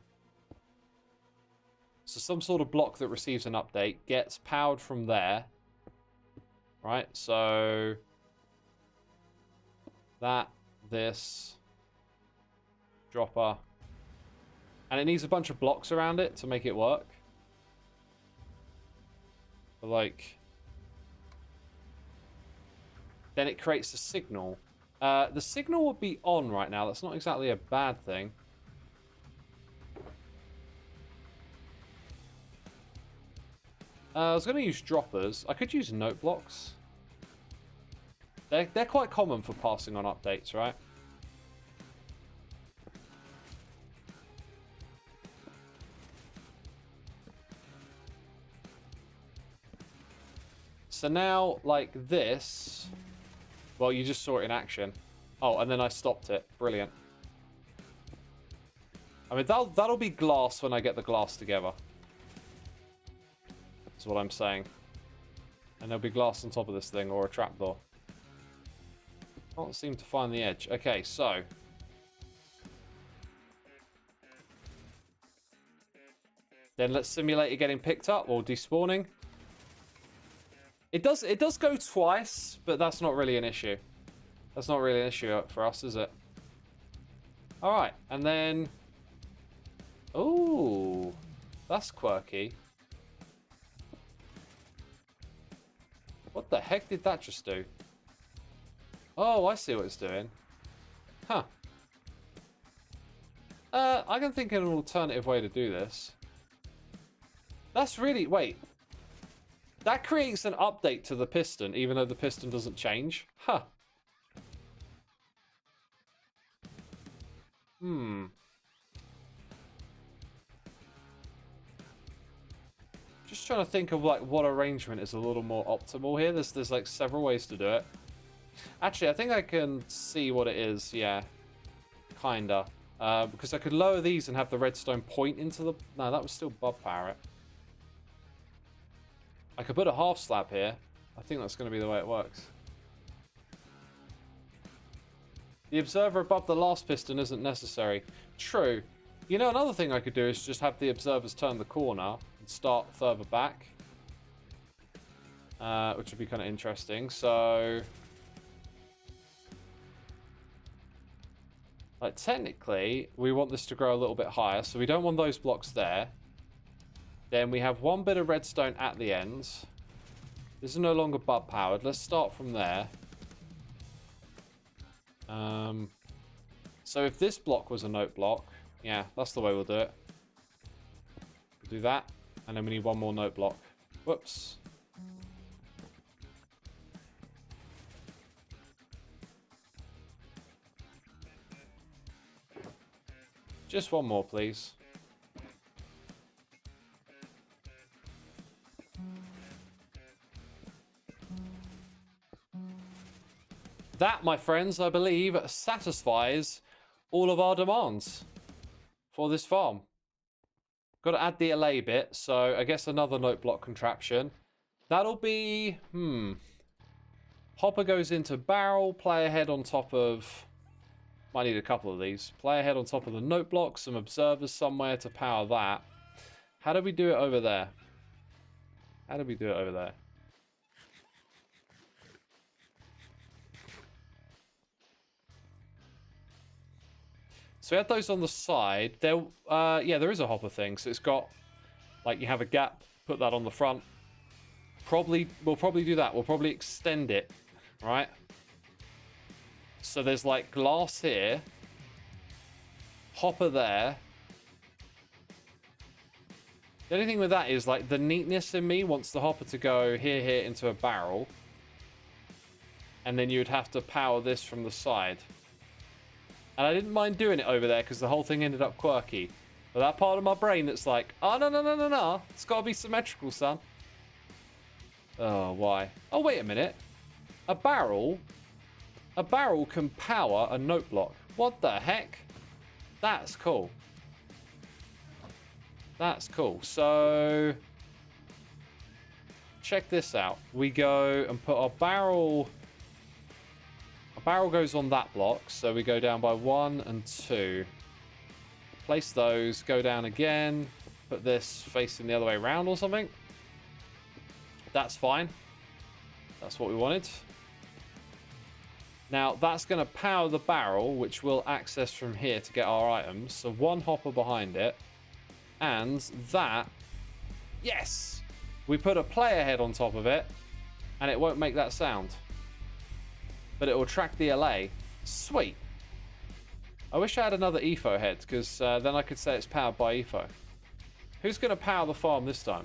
A: So some sort of block that receives an update gets powered from there. Right, so that, this, dropper. And it needs a bunch of blocks around it to make it work. But like, then it creates a signal. The signal will be on right now. That's not exactly a bad thing. I was going to use droppers. I could use note blocks. They're quite common for passing on updates, right? So now, like this... Well, you just saw it in action. Oh, and then I stopped it. Brilliant. I mean, that'll be glass when I get the glass together. That's what I'm saying. And there'll be glass on top of this thing, or a trapdoor. Can't seem to find the edge. Okay, so... Then let's simulate it getting picked up, or despawning. It does go twice, but that's not really an issue. That's not really an issue for us, is it? Alright, and then... Ooh, that's quirky. What the heck did that just do? Oh, I see what it's doing. Huh. I can think of an alternative way to do this. That's really... Wait. That creates an update to the piston, even though the piston doesn't change. Huh. Just trying to think of like what arrangement is a little more optimal here. There's like several ways to do it. Actually, I think I can see what it is. Yeah, kinda. Because I could lower these and have the redstone point into the... No, that was still bug power it. I could put a half slab here. I think that's going to be the way it works. The observer above the last piston isn't necessary. True. You know, another thing I could do is just have the observers turn the corner and start further back. Which would be kind of interesting. So... Like, technically, we want this to grow a little bit higher, so we don't want those blocks there. Then we have one bit of redstone at the end. This is no longer bug powered. Let's start from there. So if this block was a note block, yeah, that's the way we'll do it. We'll do that, and then we need one more note block. Whoops. Just one more, please. That, my friends, I believe, satisfies all of our demands for this farm. Got to add the Allay bit, so I guess another note block contraption. That'll be... Hopper goes into barrel, player head on top of... Might need a couple of these. Player head on top of the note block, some observers somewhere to power that. How do we do it over there? How do we do it over there? So we had those on the side. There, yeah, there is a hopper thing. So it's got, like, you have a gap, put that on the front. We'll probably do that. We'll probably extend it, right? So there's, like, glass here. Hopper there. The only thing with that is, like, the neatness in me wants the hopper to go here into a barrel. And then you would have to power this from the side. And I didn't mind doing it over there because the whole thing ended up quirky. But that part of my brain that's like, oh, no. It's got to be symmetrical, son. Oh, why? Oh, wait a minute. A barrel can power a note block. What the heck? That's cool. That's cool. So, check this out. We go and put our barrel... A barrel goes on that block, so we go down by 1 and 2. Place those, go down again. Put this facing the other way around or something. That's fine. That's what we wanted. Now, that's going to power the barrel, which we'll access from here to get our items. So, one hopper behind it. And that... Yes! We put a player head on top of it, and it won't make that sound. But it will track the Allay. Sweet. I wish I had another EFO head, because then I could say it's powered by EFO. Who's going to power the farm this time?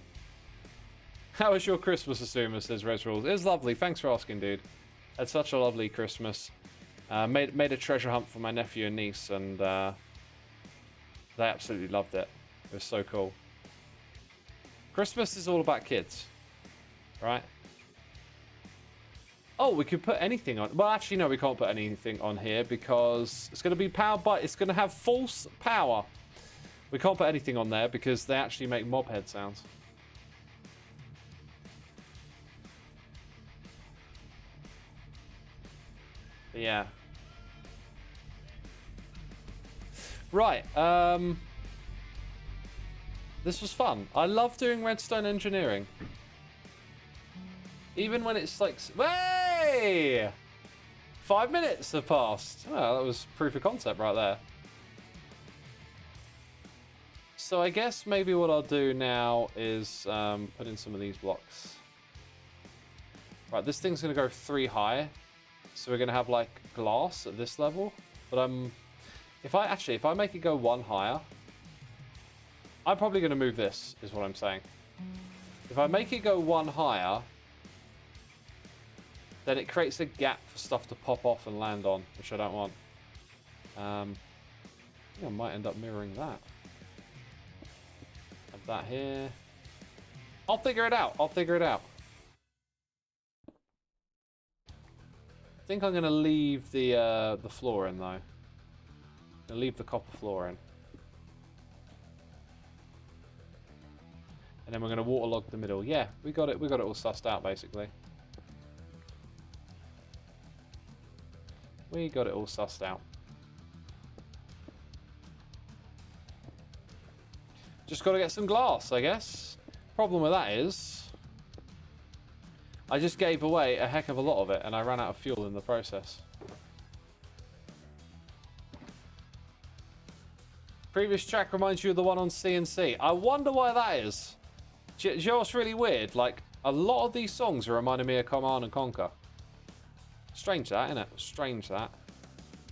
A: How was your Christmas, Xisuma, says Res Rules. It was lovely. Thanks for asking, dude. Had such a lovely Christmas. Made a treasure hunt for my nephew and niece, and they absolutely loved it. It was so cool. Christmas is all about kids, right? Oh, we could put anything on. Well, actually, no, we can't put anything on here because it's going to be powered by... It's going to have false power. We can't put anything on there because they actually make mob head sounds. But yeah. Right. This was fun. I love doing redstone engineering. Even when it's like... Hey! 5 minutes have passed. Well, that was proof of concept right there. So I guess maybe what I'll do now is put in some of these blocks. Right, this thing's going to go 3 high. So we're going to have like glass at this level. But if I make it go 1 higher, I'm probably going to move this, is what I'm saying. If I make it go 1 higher, then it creates a gap for stuff to pop off and land on, which I don't want. I think I might end up mirroring that. Have that here. I'll figure it out. I think I'm going to leave the floor in, though. I'm going to leave the copper floor in. And then we're going to waterlog the middle. Yeah, we got it all sussed out, basically. We got it all sussed out. Just got to get some glass, I guess. Problem with that is... I just gave away a heck of a lot of it, and I ran out of fuel in the process. Previous track reminds you of the one on CNC. I wonder why that is. Do you know what's really weird? Like, a lot of these songs are reminding me of Command and Conquer. Strange that, innit? Strange that.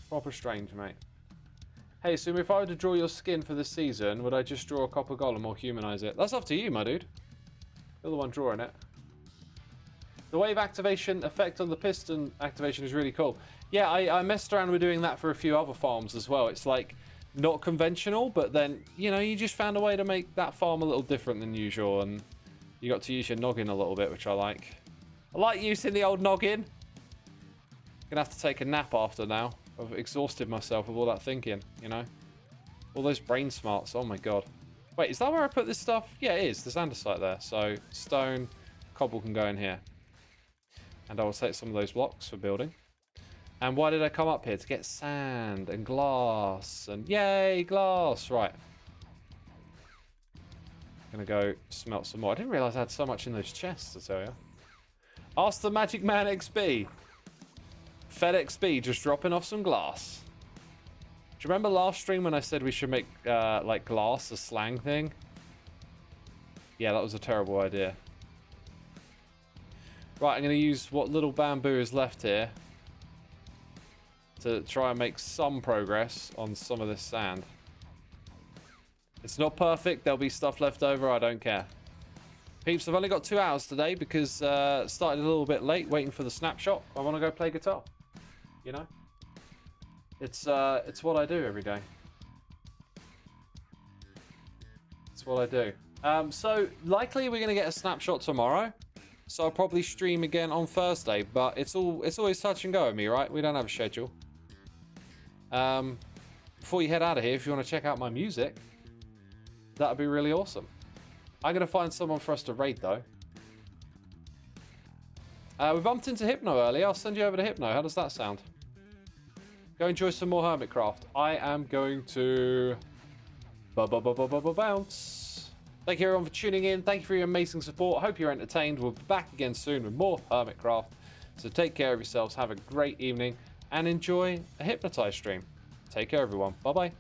A: Proper strange, mate. Hey, so if I were to draw your skin for this season, would I just draw a copper golem or humanize it? That's up to you, my dude. You're the one drawing it. The wave activation effect on the piston activation is really cool. Yeah, I messed around with doing that for a few other farms as well. It's like not conventional, but then, you know, you just found a way to make that farm a little different than usual, and you got to use your noggin a little bit, which I like. I like using the old noggin. Gonna have to take a nap after now. I've exhausted myself with all that thinking, you know? All those brain smarts, oh my god. Wait, is that where I put this stuff? Yeah, it is. There's andesite there. So stone, cobble can go in here. And I will take some of those blocks for building. And why did I come up here? To get sand and glass. And yay, glass. Right. Gonna go smelt some more. I didn't realize I had so much in those chests, I tell you. Ask the Magic Man XB. Fed XB just dropping off some glass. Do you remember last stream when I said we should make like glass a slang thing? Yeah, that was a terrible idea. Right, I'm going to use what little bamboo is left here to try and make some progress on some of this sand. It's not perfect. There'll be stuff left over. I don't care. Peeps, I've only got 2 hours today because started a little bit late waiting for the snapshot. I want to go play guitar. You know? It's what I do every day. It's what I do. So likely we're going to get a snapshot tomorrow. So I'll probably stream again on Thursday, but it's always touch and go with me, right? We don't have a schedule. Before you head out of here, if you want to check out my music, that'd be really awesome. I'm going to find someone for us to raid, though. We bumped into Hypno earlier. I'll send you over to Hypno. How does that sound? Go enjoy some more Hermitcraft. I am going to bounce. Thank you everyone for tuning in. Thank you for your amazing support. I hope you're entertained. We'll be back again soon with more Hermitcraft. So take care of yourselves. Have a great evening and enjoy a Hypnotize stream. Take care, everyone. Bye-bye.